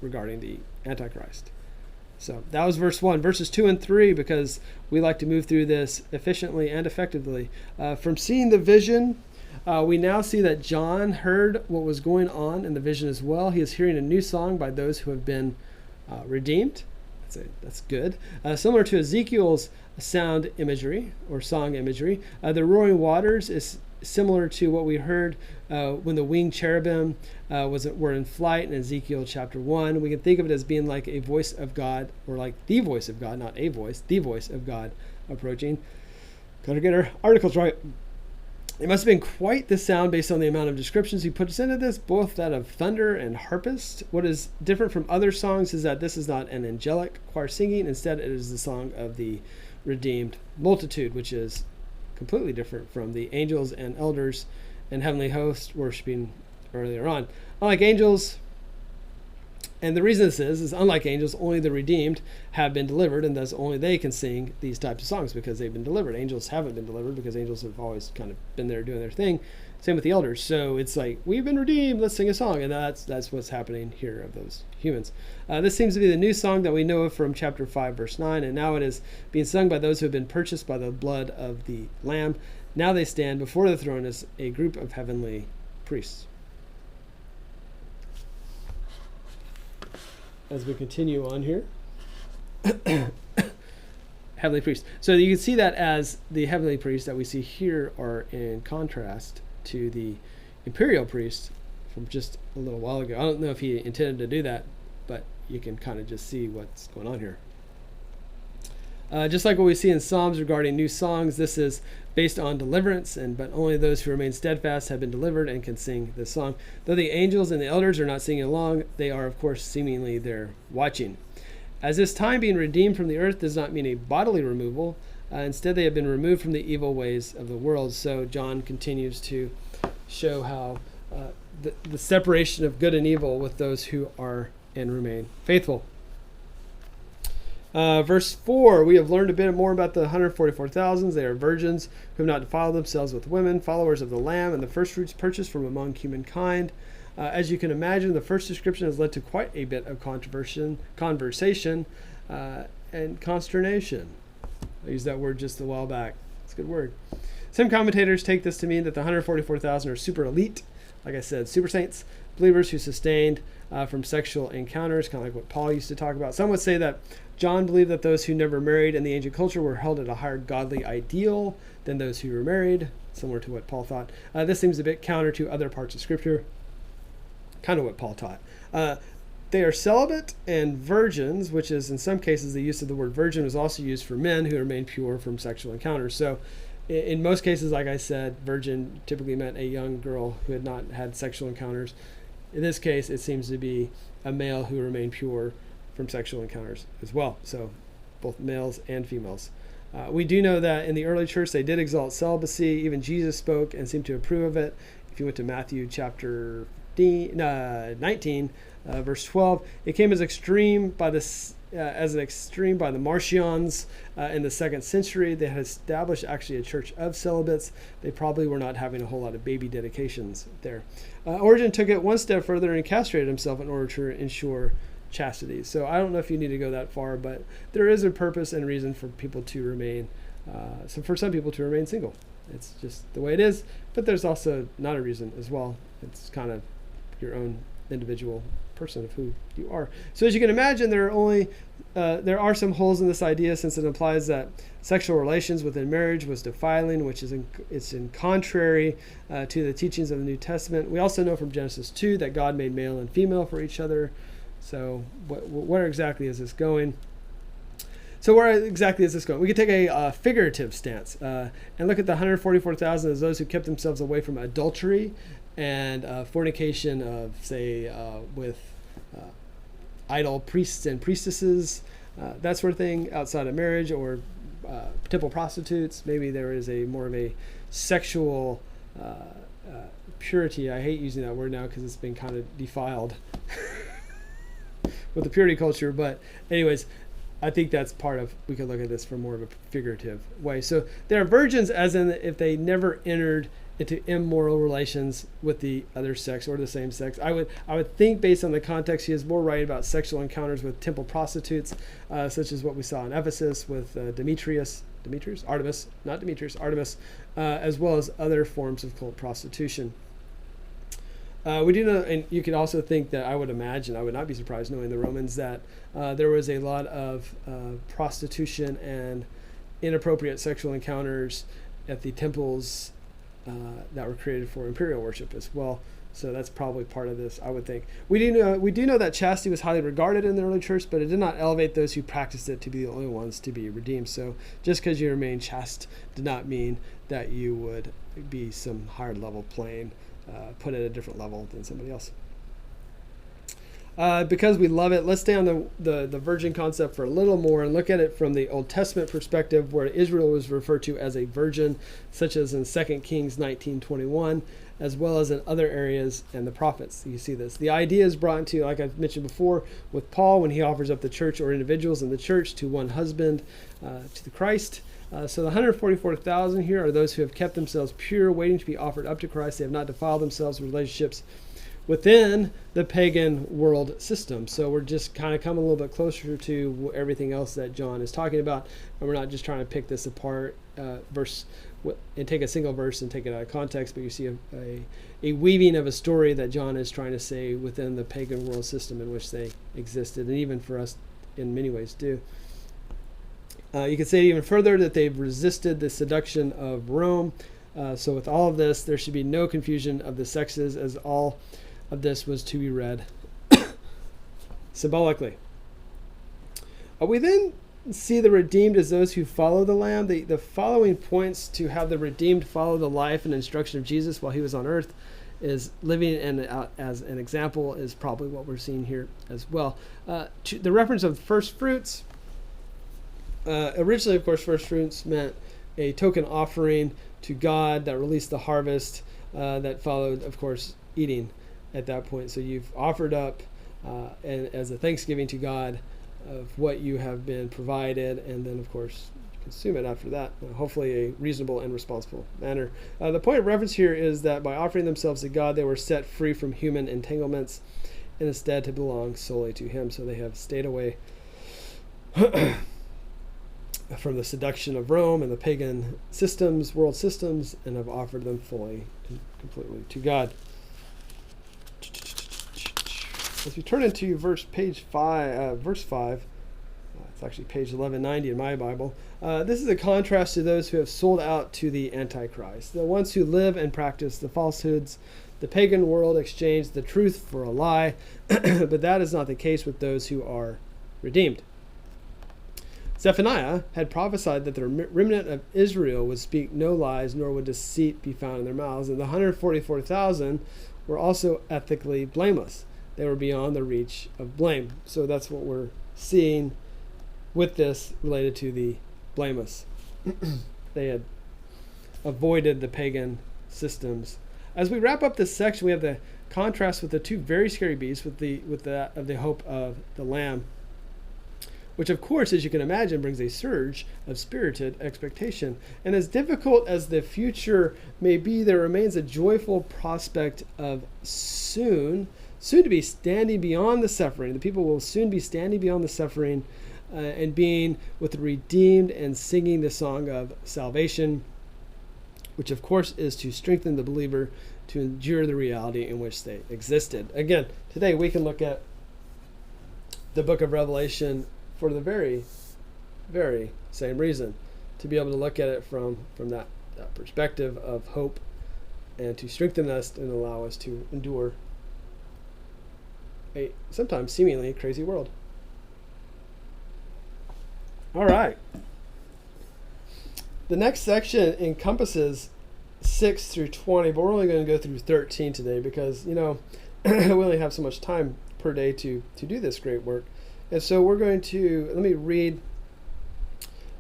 regarding the Antichrist. So that was verse 1. Verses 2 and 3, because we like to move through this efficiently and effectively. From seeing the vision, We now see that John heard what was going on in the vision as well. He is hearing a new song by those who have been redeemed. That's good. Similar to Ezekiel's sound imagery or song imagery, the roaring waters is similar to what we heard when the winged cherubim were in flight in Ezekiel chapter 1. We can think of it as being like a voice of God, or like the voice of God, not a voice, the voice of God approaching. Gotta get our articles right. It must have been quite the sound based on the amount of descriptions he puts into this, both that of thunder and harpist. What is different from other songs is that this is not an angelic choir singing. Instead, it is the song of the redeemed multitude, which is completely different from the angels and elders and heavenly hosts worshiping earlier on. Unlike angels, and the reason this is unlike angels, only the redeemed have been delivered, and thus only they can sing these types of songs because they've been delivered. Angels haven't been delivered because angels have always kind of been there doing their thing. Same with the elders. So it's like, we've been redeemed, let's sing a song. And that's what's happening here of those humans. This seems to be the new song that we know of from chapter 5, verse 9. And now it is being sung by those who have been purchased by the blood of the Lamb. Now they stand before the throne as a group of heavenly priests. As we continue on here. Heavenly priests. So you can see that as the heavenly priests that we see here are in contrast to the imperial priests from just a little while ago. I don't know if he intended to do that, but you can kind of just see what's going on here. Just like what we see in Psalms regarding new songs, this is based on deliverance, but only those who remain steadfast have been delivered and can sing this song. Though the angels and the elders are not singing along, they are, of course, seemingly there watching. As this time being redeemed from the earth does not mean a bodily removal. Instead, they have been removed from the evil ways of the world. So John continues to show how the separation of good and evil with those who are and remain faithful. Verse 4, we have learned a bit more about the 144,000. They are virgins who have not defiled themselves with women, followers of the Lamb, and the first fruits purchased from among humankind. As you can imagine, the first description has led to quite a bit of conversation, and consternation. I used that word just a while back. It's a good word. Some commentators take this to mean that the 144,000 are super elite, like I said, super saints, believers who sustained from sexual encounters, kind of like what Paul used to talk about. Some would say that John believed that those who never married in the ancient culture were held at a higher godly ideal than those who were married, similar to what Paul thought. This seems a bit counter to other parts of Scripture, kind of what Paul taught. They are celibate and virgins, which is in some cases the use of the word virgin was also used for men who remain pure from sexual encounters. So in most cases, like I said, virgin typically meant a young girl who had not had sexual encounters. In this case, it seems to be a male who remained pure from sexual encounters as well. So both males and females. We do know that in the early church, they did exalt celibacy. Even Jesus spoke and seemed to approve of it. If you went to Matthew chapter 19, verse 12, it came as an extreme by the Marcions in the 2nd century. They had established actually a church of celibates. They probably were not having a whole lot of baby dedications there. Origen took it one step further and castrated himself in order to ensure chastity. So I don't know if you need to go that far, but there is a purpose and reason for people to remain, for some people to remain single. It's just the way it is, but there's also not a reason as well. It's kind of your own individual person of who you are. So as you can imagine, there are some holes in this idea, since it implies that sexual relations within marriage was defiling, which is it's in contrary to the teachings of the New Testament. We also know from Genesis 2 that God made male and female for each other. So where exactly is this going? So where exactly is this going? We could take a figurative stance and look at the 144,000 as those who kept themselves away from adultery and fornication of, say, with idol priests and priestesses, that sort of thing, outside of marriage, or temple prostitutes. Maybe there is more of a sexual purity. I hate using that word now because it's been kind of defiled with the purity culture. But anyways, I think that's part of, we could look at this from more of a figurative way. So there are virgins as in if they never entered into immoral relations with the other sex or the same sex. I would think, based on the context, he is more right about sexual encounters with temple prostitutes, such as what we saw in Ephesus with Artemis, as well as other forms of cult prostitution. We do know, and you could also think that I would not be surprised knowing the Romans, that there was a lot of prostitution and inappropriate sexual encounters at the temples that were created for imperial worship as well. So that's probably part of this, I would think. We do know that chastity was highly regarded in the early church, but it did not elevate those who practiced it to be the only ones to be redeemed. So just because you remain chaste did not mean that you would be some higher level plane, put at a different level than somebody else. Because we love it, let's stay on the virgin concept for a little more and look at it from the Old Testament perspective, where Israel was referred to as a virgin, such as in 2 Kings 19:21, as well as in other areas and the prophets. You see this. The idea is brought into, like I've mentioned before, with Paul when he offers up the church or individuals in the church to one husband, to the Christ. So the 144,000 here are those who have kept themselves pure, waiting to be offered up to Christ. They have not defiled themselves with relationships within the pagan world system. So we're just kind of coming a little bit closer to everything else that John is talking about, and we're not just trying to pick this apart verse and take a single verse and take it out of context, but you see a weaving of a story that John is trying to say within the pagan world system in which they existed, and even for us in many ways do. You could say even further that they've resisted the seduction of Rome. So with all of this, there should be no confusion of the sexes, as all of this was to be read symbolically. We then see the redeemed as those who follow the Lamb. The following points to have the redeemed follow the life and instruction of Jesus while he was on earth, is living as an example, is probably what we're seeing here as well. To the reference of first fruits, originally, of course, first fruits meant a token offering to God that released the harvest that followed, of course, eating at that point. So you've offered up and as a thanksgiving to God of what you have been provided, and then, of course, consume it after that, hopefully a reasonable and responsible manner. The point of reference here is that by offering themselves to God, they were set free from human entanglements and instead to belong solely to him. So they have stayed away from the seduction of Rome and the pagan systems, world systems, and have offered them fully and completely to God. As we turn into verse 5, it's actually page 1190 in my Bible. This is a contrast to those who have sold out to the Antichrist, the ones who live and practice the falsehoods. The pagan world exchanged the truth for a lie, but that is not the case with those who are redeemed. Zephaniah had prophesied that the remnant of Israel would speak no lies, nor would deceit be found in their mouths. And the 144,000 were also ethically blameless. They were beyond the reach of blame. So that's what we're seeing with this related to the blameless. They had avoided the pagan systems. As we wrap up this section, we have the contrast with the two very scary beasts with that of the hope of the Lamb, which, of course, as you can imagine, brings a surge of spirited expectation. And as difficult as the future may be, there remains a joyful prospect of soon to be standing beyond the suffering. The people will soon be standing beyond the suffering and being with the redeemed and singing the song of salvation, which, of course, is to strengthen the believer to endure the reality in which they existed. Again, today we can look at the book of Revelation for the very, very same reason, to be able to look at it from that perspective of hope and to strengthen us and allow us to endure a sometimes seemingly crazy world. All right. The next section encompasses 6 through 20, but we're only going to go through 13 today because, we only have so much time per day to do this great work. And so we're going to, let me read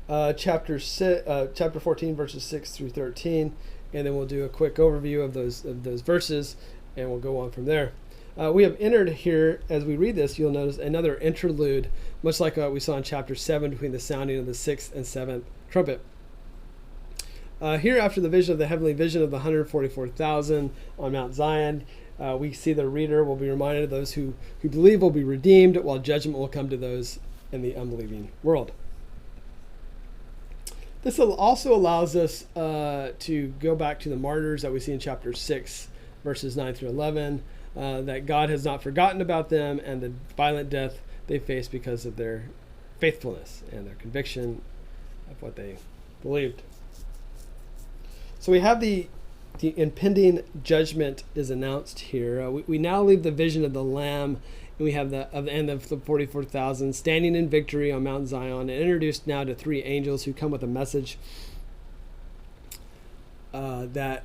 chapter 14, verses 6 through 13, and then we'll do a quick overview of those verses, and we'll go on from there. We have entered here, as we read this, you'll notice another interlude, much like what we saw in chapter 7 between the sounding of the 6th and 7th trumpet. Here, after the vision of the heavenly vision of the 144,000 on Mount Zion, we see the reader will be reminded of those who believe will be redeemed, while judgment will come to those in the unbelieving world. This also allows us to go back to the martyrs that we see in chapter 6, verses 9 through 11, that God has not forgotten about them and the violent death they faced because of their faithfulness and their conviction of what they believed. So we have the impending judgment is announced here. We now leave the vision of the Lamb, and we have the end of the 44,000 standing in victory on Mount Zion, and introduced now to three angels who come with a message that,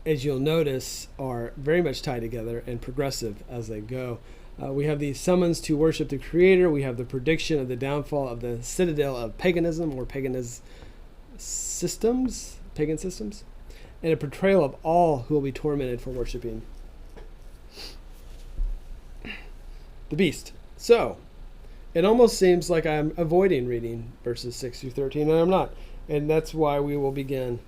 as you'll notice, are very much tied together and progressive as they go. We have the summons to worship the Creator. We have the prediction of the downfall of the citadel of paganism or pagan systems, and a portrayal of all who will be tormented for worshiping the beast. So, it almost seems like I'm avoiding reading verses 6 through 13, and I'm not. And that's why we will begin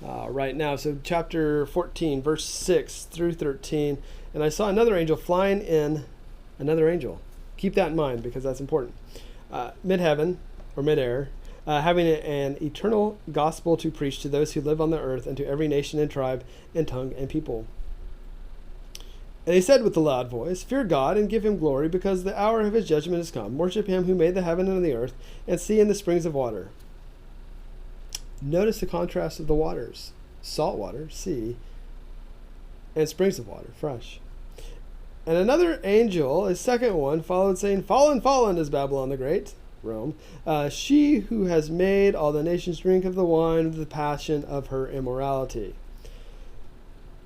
right now. So, chapter 14, verse 6 through 13. And I saw another angel flying in, another angel. Keep that in mind because that's important. Mid-heaven, or mid-air, having an eternal gospel to preach to those who live on the earth and to every nation and tribe and tongue and people. And he said with a loud voice, "Fear God and give him glory, because the hour of his judgment is come. Worship him who made the heaven and the earth, and see in the springs of water." Notice the contrast of the waters. Salt water, sea, and springs of water, fresh. And another angel, a second one, followed, saying, "Fallen, fallen is Babylon the Great," Rome, "she who has made all the nations drink of the wine of the passion of her immorality."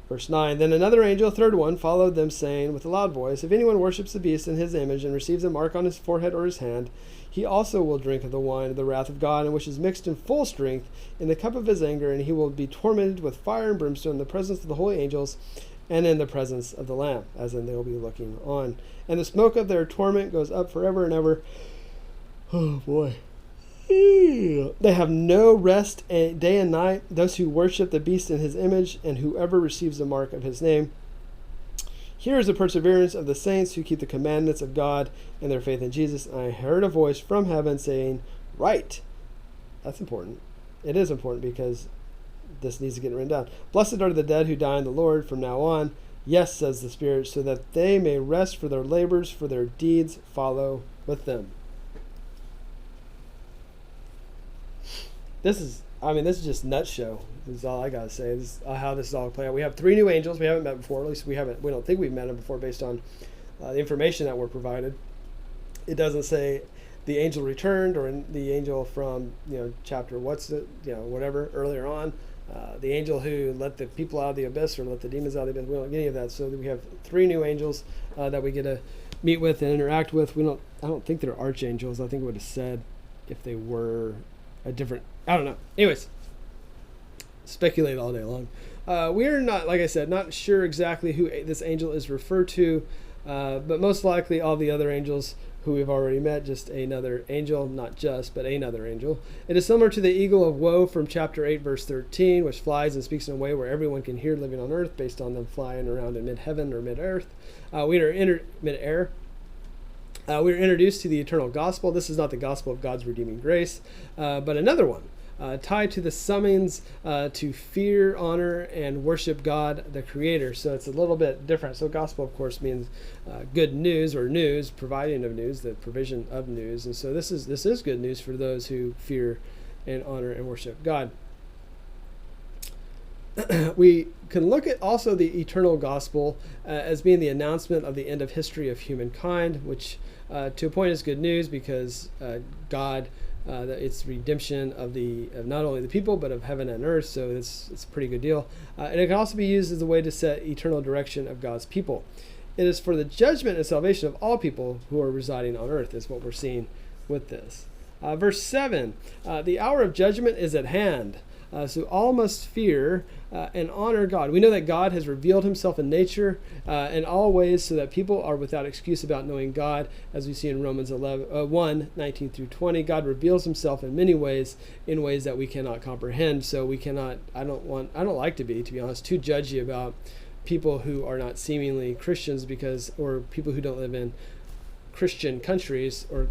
Verse 9, then another angel, a third one, followed them, saying with a loud voice, "If anyone worships the beast in his image and receives a mark on his forehead or his hand, he also will drink of the wine of the wrath of God, and which is mixed in full strength in the cup of his anger, and he will be tormented with fire and brimstone in the presence of the holy angels and in the presence of the Lamb," as in they will be looking on. "And the smoke of their torment goes up forever and ever." Oh boy. "They have no rest day and night, those who worship the beast in his image, and whoever receives the mark of his name. Here is the perseverance of the saints who keep the commandments of God and their faith in Jesus. And I heard a voice from heaven saying, 'Write.'" That's important. It is important because this needs to get written down. "Blessed are the dead who die in the Lord from now on. Yes, says the Spirit, so that they may rest for their labors, for their deeds follow with them." This is just nut show. This is all I gotta say. This is how this is all playing out. We have three new angels we haven't met before. At least we don't think we've met them before based on the information that we're provided. It doesn't say the angel returned or the angel from chapter whatever earlier on. The angel who let the people out of the abyss or let the demons out of the abyss. We don't get any of that. So we have three new angels that we get to meet with and interact with. I don't think they're archangels. I think it would have said if they were a different. I don't know. Anyways, speculate all day long. We're not, like I said, not sure exactly who this angel is referred to, but most likely all the other angels who we've already met, just another angel, not just, but another angel. It is similar to the eagle of woe from chapter 8, verse 13, which flies and speaks in a way where everyone can hear living on earth based on them flying around in mid-heaven or mid-earth. We are mid-air. We are introduced to the eternal gospel. This is not the gospel of God's redeeming grace, but another one. Tied to the summons to fear, honor, and worship God, the Creator. So it's a little bit different. So gospel, of course, means good news or news, providing of news, the provision of news. And so this is good news for those who fear and honor and worship God. We can look at also the eternal gospel as being the announcement of the end of history of humankind, which to a point is good news because God. It's redemption of not only the people but of heaven and earth, so it's a pretty good deal. And it can also be used as a way to set eternal direction of God's people. It is for the judgment and salvation of all people who are residing on earth, is what we're seeing with this. Verse 7, the hour of judgment is at hand. So all must fear and honor God. We know that God has revealed himself in nature in all ways so that people are without excuse about knowing God. As we see in Romans 1:19 through 20, God reveals himself in many ways, in ways that we cannot comprehend. So we cannot, I don't like to be honest, too judgy about people who are not seemingly Christians or people who don't live in Christian countries or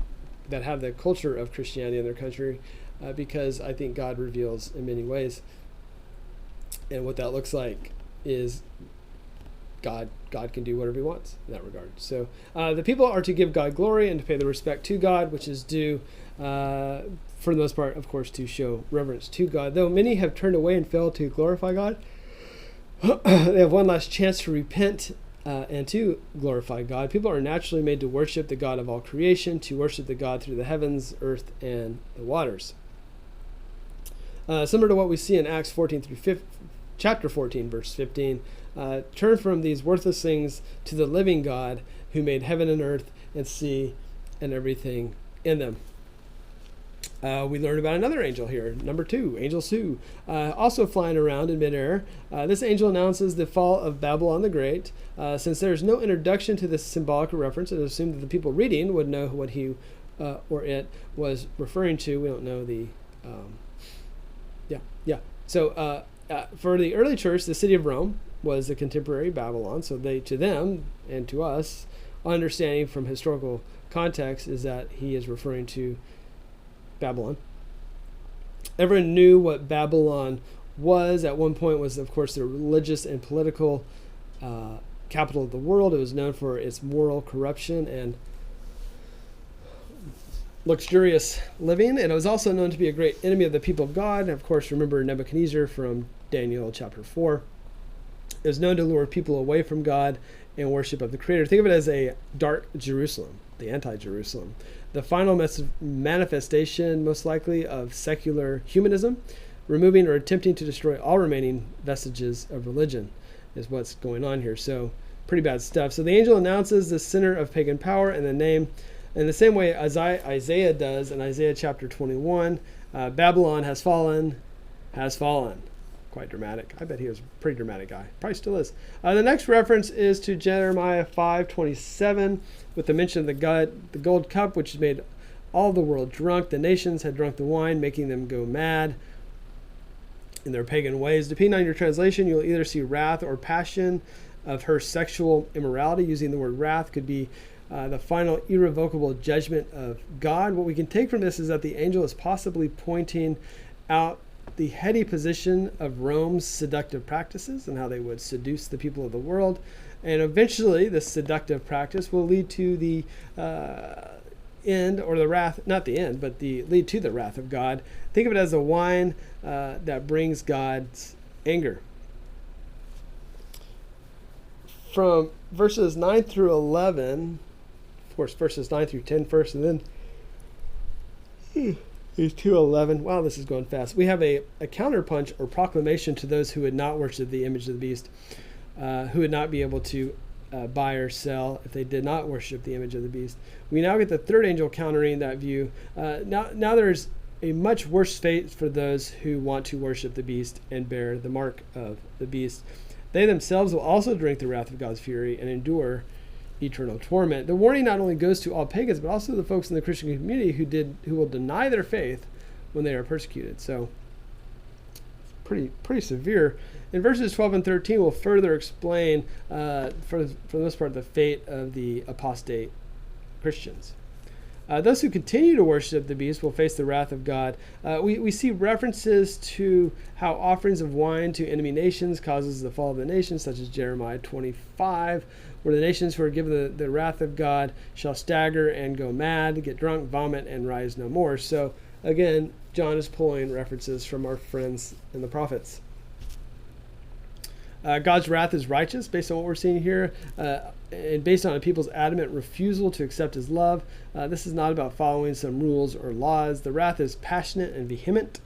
that have the culture of Christianity in their country, because I think God reveals in many ways. And what that looks like is God can do whatever he wants in that regard. So the people are to give God glory and to pay the respect to God, which is due, for the most part, of course, to show reverence to God. Though many have turned away and failed to glorify God, they have one last chance to repent and to glorify God. People are naturally made to worship the God of all creation, to worship the God through the heavens, earth, and the waters. Similar to what we see in Acts 14 through 15, chapter 14, verse 15, turn from these worthless things to the living God who made heaven and earth and sea and everything in them. We learn about another angel here, number 2, Angel Sue, also flying around in midair. This angel announces the fall of Babylon the Great. Since there is no introduction to this symbolic reference, it is assumed that the people reading would know what he or it was referring to. We don't know the... So for the early church, the city of Rome was the contemporary Babylon. So to them and to us, understanding from historical context is that he is referring to Babylon. Everyone knew what Babylon was. At one point was, of course, the religious and political capital of the world. It was known for its moral corruption and luxurious living, and it was also known to be a great enemy of the people of God. And of course, remember Nebuchadnezzar from Daniel chapter 4. It was known to lure people away from God and worship of the Creator. Think of it as a dark Jerusalem, the anti-Jerusalem, the final manifestation, most likely, of secular humanism, removing or attempting to destroy all remaining vestiges of religion is what's going on here. So pretty bad stuff. So the angel announces the center of pagan power and the name in the same way as Isaiah does in Isaiah chapter 21. Babylon has fallen. Quite dramatic. I bet he was a pretty dramatic guy. Probably still is. The next reference is to Jeremiah 5:27 with the mention of the gold cup, which made all the world drunk. The nations had drunk the wine, making them go mad in their pagan ways. Depending on your translation, you'll either see wrath or passion of her sexual immorality. Using the word wrath could be the final irrevocable judgment of God. What we can take from this is that the angel is possibly pointing out the heady position of Rome's seductive practices and how they would seduce the people of the world. And eventually, this seductive practice will lead to the end, or the wrath, not the end, but lead to the wrath of God. Think of it as a wine that brings God's anger. From verses 9 through 11, of course, verses 9 through 10 first, and then is 2:11. Wow, this is going fast. We have a counterpunch or proclamation to those who would not worship the image of the beast, who would not be able to buy or sell if they did not worship the image of the beast. We now get the third angel countering that view. Now there's a much worse fate for those who want to worship the beast and bear the mark of the beast. They themselves will also drink the wrath of God's fury and endure eternal torment. The warning not only goes to all pagans, but also the folks in the Christian community who will deny their faith when they are persecuted. So, pretty severe. In verses 12 and 13, we'll further explain, for the most part, the fate of the apostate Christians. Those who continue to worship the beast will face the wrath of God. We see references to how offerings of wine to enemy nations causes the fall of the nations, such as Jeremiah 25, where the nations who are given the wrath of God shall stagger and go mad, get drunk, vomit, and rise no more. So again, John is pulling references from our friends in the prophets. God's wrath is righteous, based on what we're seeing here, and based on people's adamant refusal to accept his love. This is not about following some rules or laws. The wrath is passionate and vehement.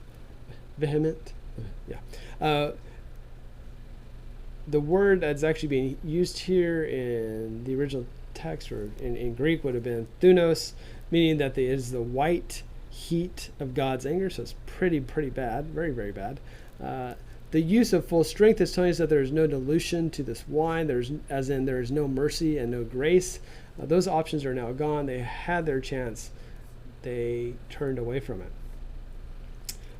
The word that's actually being used here in the original text, or in Greek, would have been thunos, meaning that it is the white heat of God's anger, so it's pretty bad, very, very bad. The use of full strength is telling us that there is no dilution to this wine. There is no mercy and no grace. Those options are now gone. They had their chance. They turned away from it.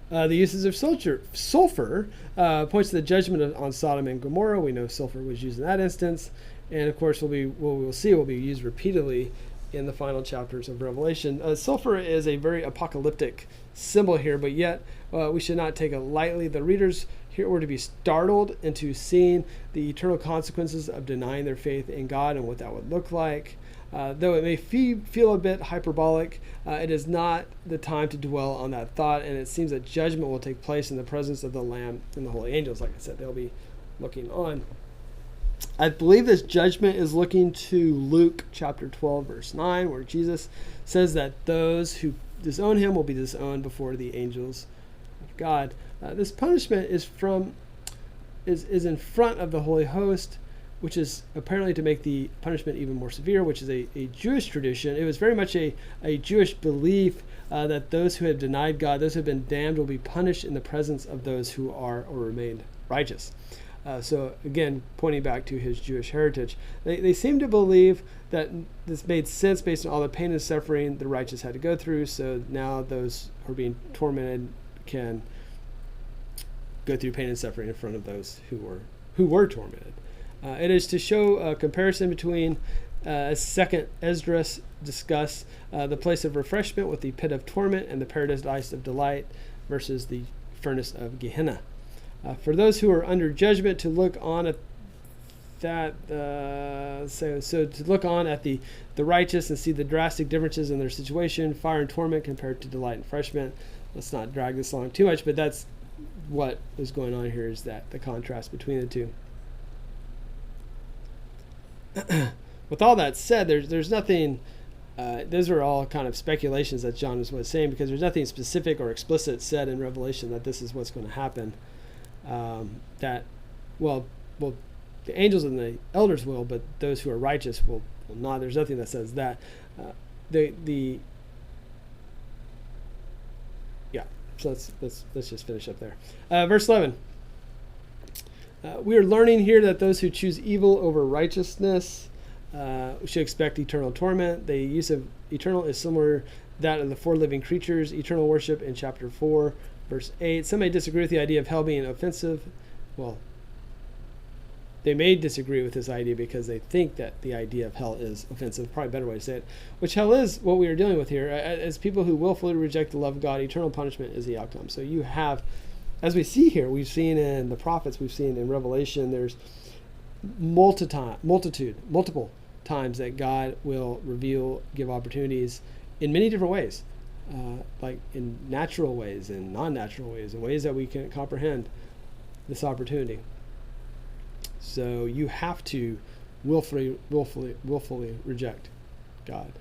The uses of sulfur points to the judgment on Sodom and Gomorrah. We know sulfur was used in that instance. And of course, what we will see will be used repeatedly in the final chapters of Revelation. Sulfur is a very apocalyptic symbol here, but yet we should not take it lightly. The readers here were to be startled into seeing the eternal consequences of denying their faith in God and what that would look like. Though it may feel a bit hyperbolic, it is not the time to dwell on that thought, and it seems that judgment will take place in the presence of the Lamb and the holy angels. Like I said, they'll be looking on. I believe this judgment is looking to Luke chapter 12, verse 9, where Jesus says that those who disown him will be disowned before the angels of God. This punishment is in front of the holy host, which is apparently to make the punishment even more severe, which is a Jewish tradition. It was very much a Jewish belief that those who have denied God, those who have been damned, will be punished in the presence of those who are or remained righteous. So again, pointing back to his Jewish heritage, they seem to believe that this made sense based on all the pain and suffering the righteous had to go through. So now those who are being tormented can go through pain and suffering in front of those who were tormented. It is to show a comparison between, as second Esdras discuss, the place of refreshment with the pit of torment and the paradise of delight versus the furnace of Gehenna. For those who are under judgment, to look on at that, so to look on at the righteous and see the drastic differences in their situation, fire and torment compared to delight and refreshment. Let's not drag this along too much, but that's what is going on here, is that the contrast between the two. With all that said, there's nothing, those are all kind of speculations that John was saying, because there's nothing specific or explicit said in Revelation that this is what's going to happen. The angels and the elders will, but those who are righteous will not. There's nothing that says that. So let's just finish up there. Verse 11. We are learning here that those who choose evil over righteousness should expect eternal torment. The use of eternal is similar to that of the four living creatures, eternal worship in chapter 4, verse 8. Some may disagree with the idea of hell being offensive. Well, they may disagree with this idea because they think that the idea of hell is offensive. Probably a better way to say it. Which hell is what we are dealing with here. As people who willfully reject the love of God, eternal punishment is the outcome. So you have, as we see here, we've seen in the prophets, we've seen in Revelation, there's multiple times that God will reveal, give opportunities in many different ways, like in natural ways and non-natural ways, in ways that we can't comprehend this opportunity. So you have to willfully reject God.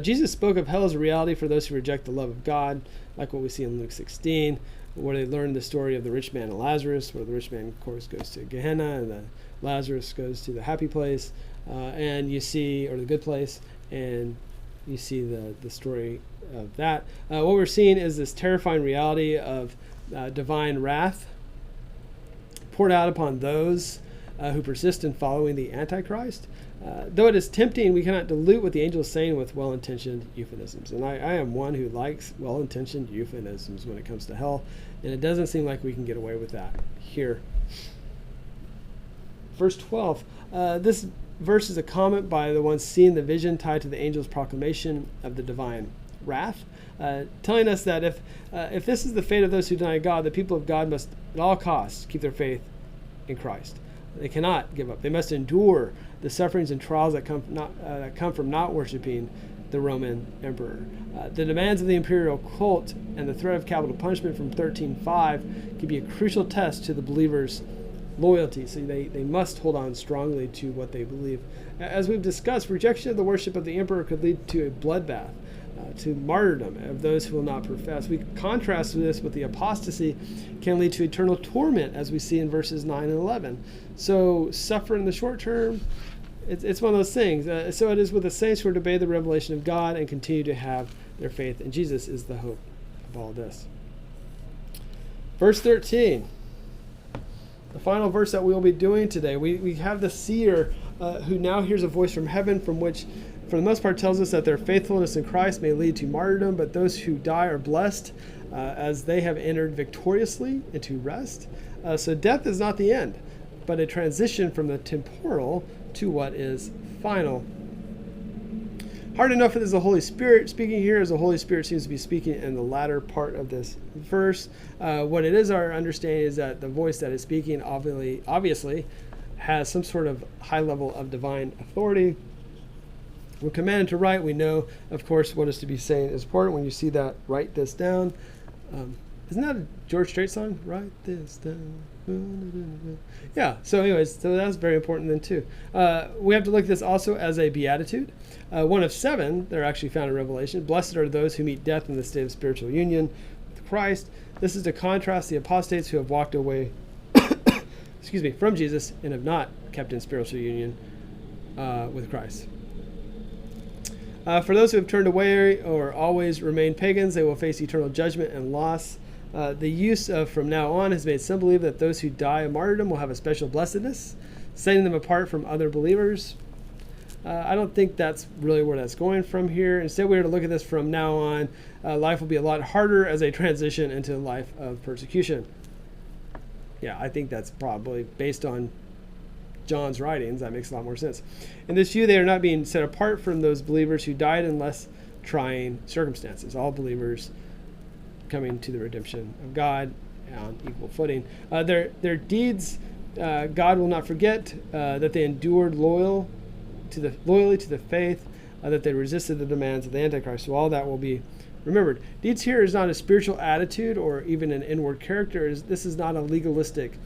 Jesus spoke of hell as a reality for those who reject the love of God, like what we see in Luke 16, where they learn the story of the rich man and Lazarus, where the rich man, of course, goes to Gehenna, and the Lazarus goes to the happy place, and you see, or the good place, and you see the story of that. What we're seeing is this terrifying reality of divine wrath poured out upon those who persist in following the Antichrist. Though it is tempting, we cannot dilute what the angel is saying with well-intentioned euphemisms. And I am one who likes well-intentioned euphemisms when it comes to hell, and it doesn't seem like we can get away with that here. Verse 12. This verse is a comment by the ones seeing the vision tied to the angel's proclamation of the divine wrath, telling us that if this is the fate of those who deny God, the people of God must at all costs keep their faith in Christ. They cannot give up. They must endure the sufferings and trials that come from not worshiping the Roman emperor. The demands of the imperial cult and the threat of capital punishment from 13:5 can be a crucial test to the believer's loyalty. So they must hold on strongly to what they believe. As we've discussed, rejection of the worship of the emperor could lead to a bloodbath, to martyrdom of those who will not profess. We contrast this with the apostasy can lead to eternal torment, as we see in verses 9 and 11. So suffer in the short term, it's one of those things. So it is with the saints who are to obey the revelation of God and continue to have their faith in Jesus is the hope of all this. Verse 13, the final verse that we will be doing today. We have the seer who now hears a voice from heaven, from which, for the most part, tells us that their faithfulness in Christ may lead to martyrdom, but those who die are blessed as they have entered victoriously into rest. So death is not the end, but a transition from the temporal to what is final. Hard enough it is the Holy Spirit speaking here, as the Holy Spirit seems to be speaking in the latter part of this verse. What it is our understanding is that the voice that is speaking obviously has some sort of high level of divine authority. We're commanded to write. We know, of course, what is to be saying is important. When you see that, write this down. Isn't that a George Strait song? Write this down. Yeah, so anyways, so that's very important then too. We have to look at this also as a beatitude. One of 7 that are actually found in Revelation. Blessed are those who meet death in the state of spiritual union with Christ. This is to contrast the apostates who have walked away from Jesus and have not kept in spiritual union with Christ. For those who have turned away or always remain pagans, they will face eternal judgment and loss. The use of from now on has made some believe that those who die of martyrdom will have a special blessedness, setting them apart from other believers. I don't think that's really where that's going from here. Instead, we are to look at this from now on. Life will be a lot harder as they transition into a life of persecution. Yeah, I think that's probably based on John's writings. That makes a lot more sense. In this view, they are not being set apart from those believers who died in less trying circumstances. All believers coming to the redemption of God on equal footing. Their deeds, God will not forget that they endured loyally to the faith, that they resisted the demands of the Antichrist. So all that will be remembered. Deeds here is not a spiritual attitude or even an inward character. This is not a legalistic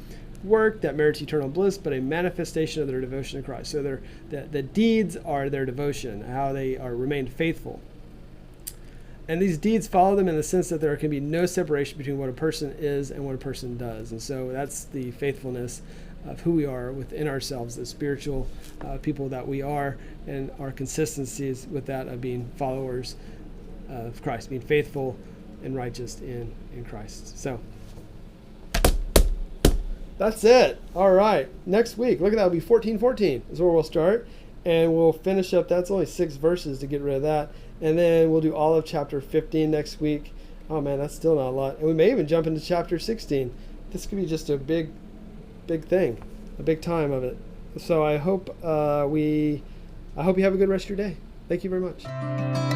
work that merits eternal bliss, but a manifestation of their devotion to Christ. So the deeds are their devotion, how they are remained faithful. And these deeds follow them in the sense that there can be no separation between what a person is and what a person does. And so that's the faithfulness of who we are within ourselves, the spiritual people that we are, and our consistencies with that of being followers of Christ, being faithful and righteous in Christ. So that's it. All right. Next week, look at that. It'll be 14:14 is where we'll start. And we'll finish up. That's only 6 verses to get rid of that. And then we'll do all of chapter 15 next week. Oh, man, that's still not a lot. And we may even jump into chapter 16. This could be just a big thing, a big time of it. So I hope you have a good rest of your day. Thank you very much.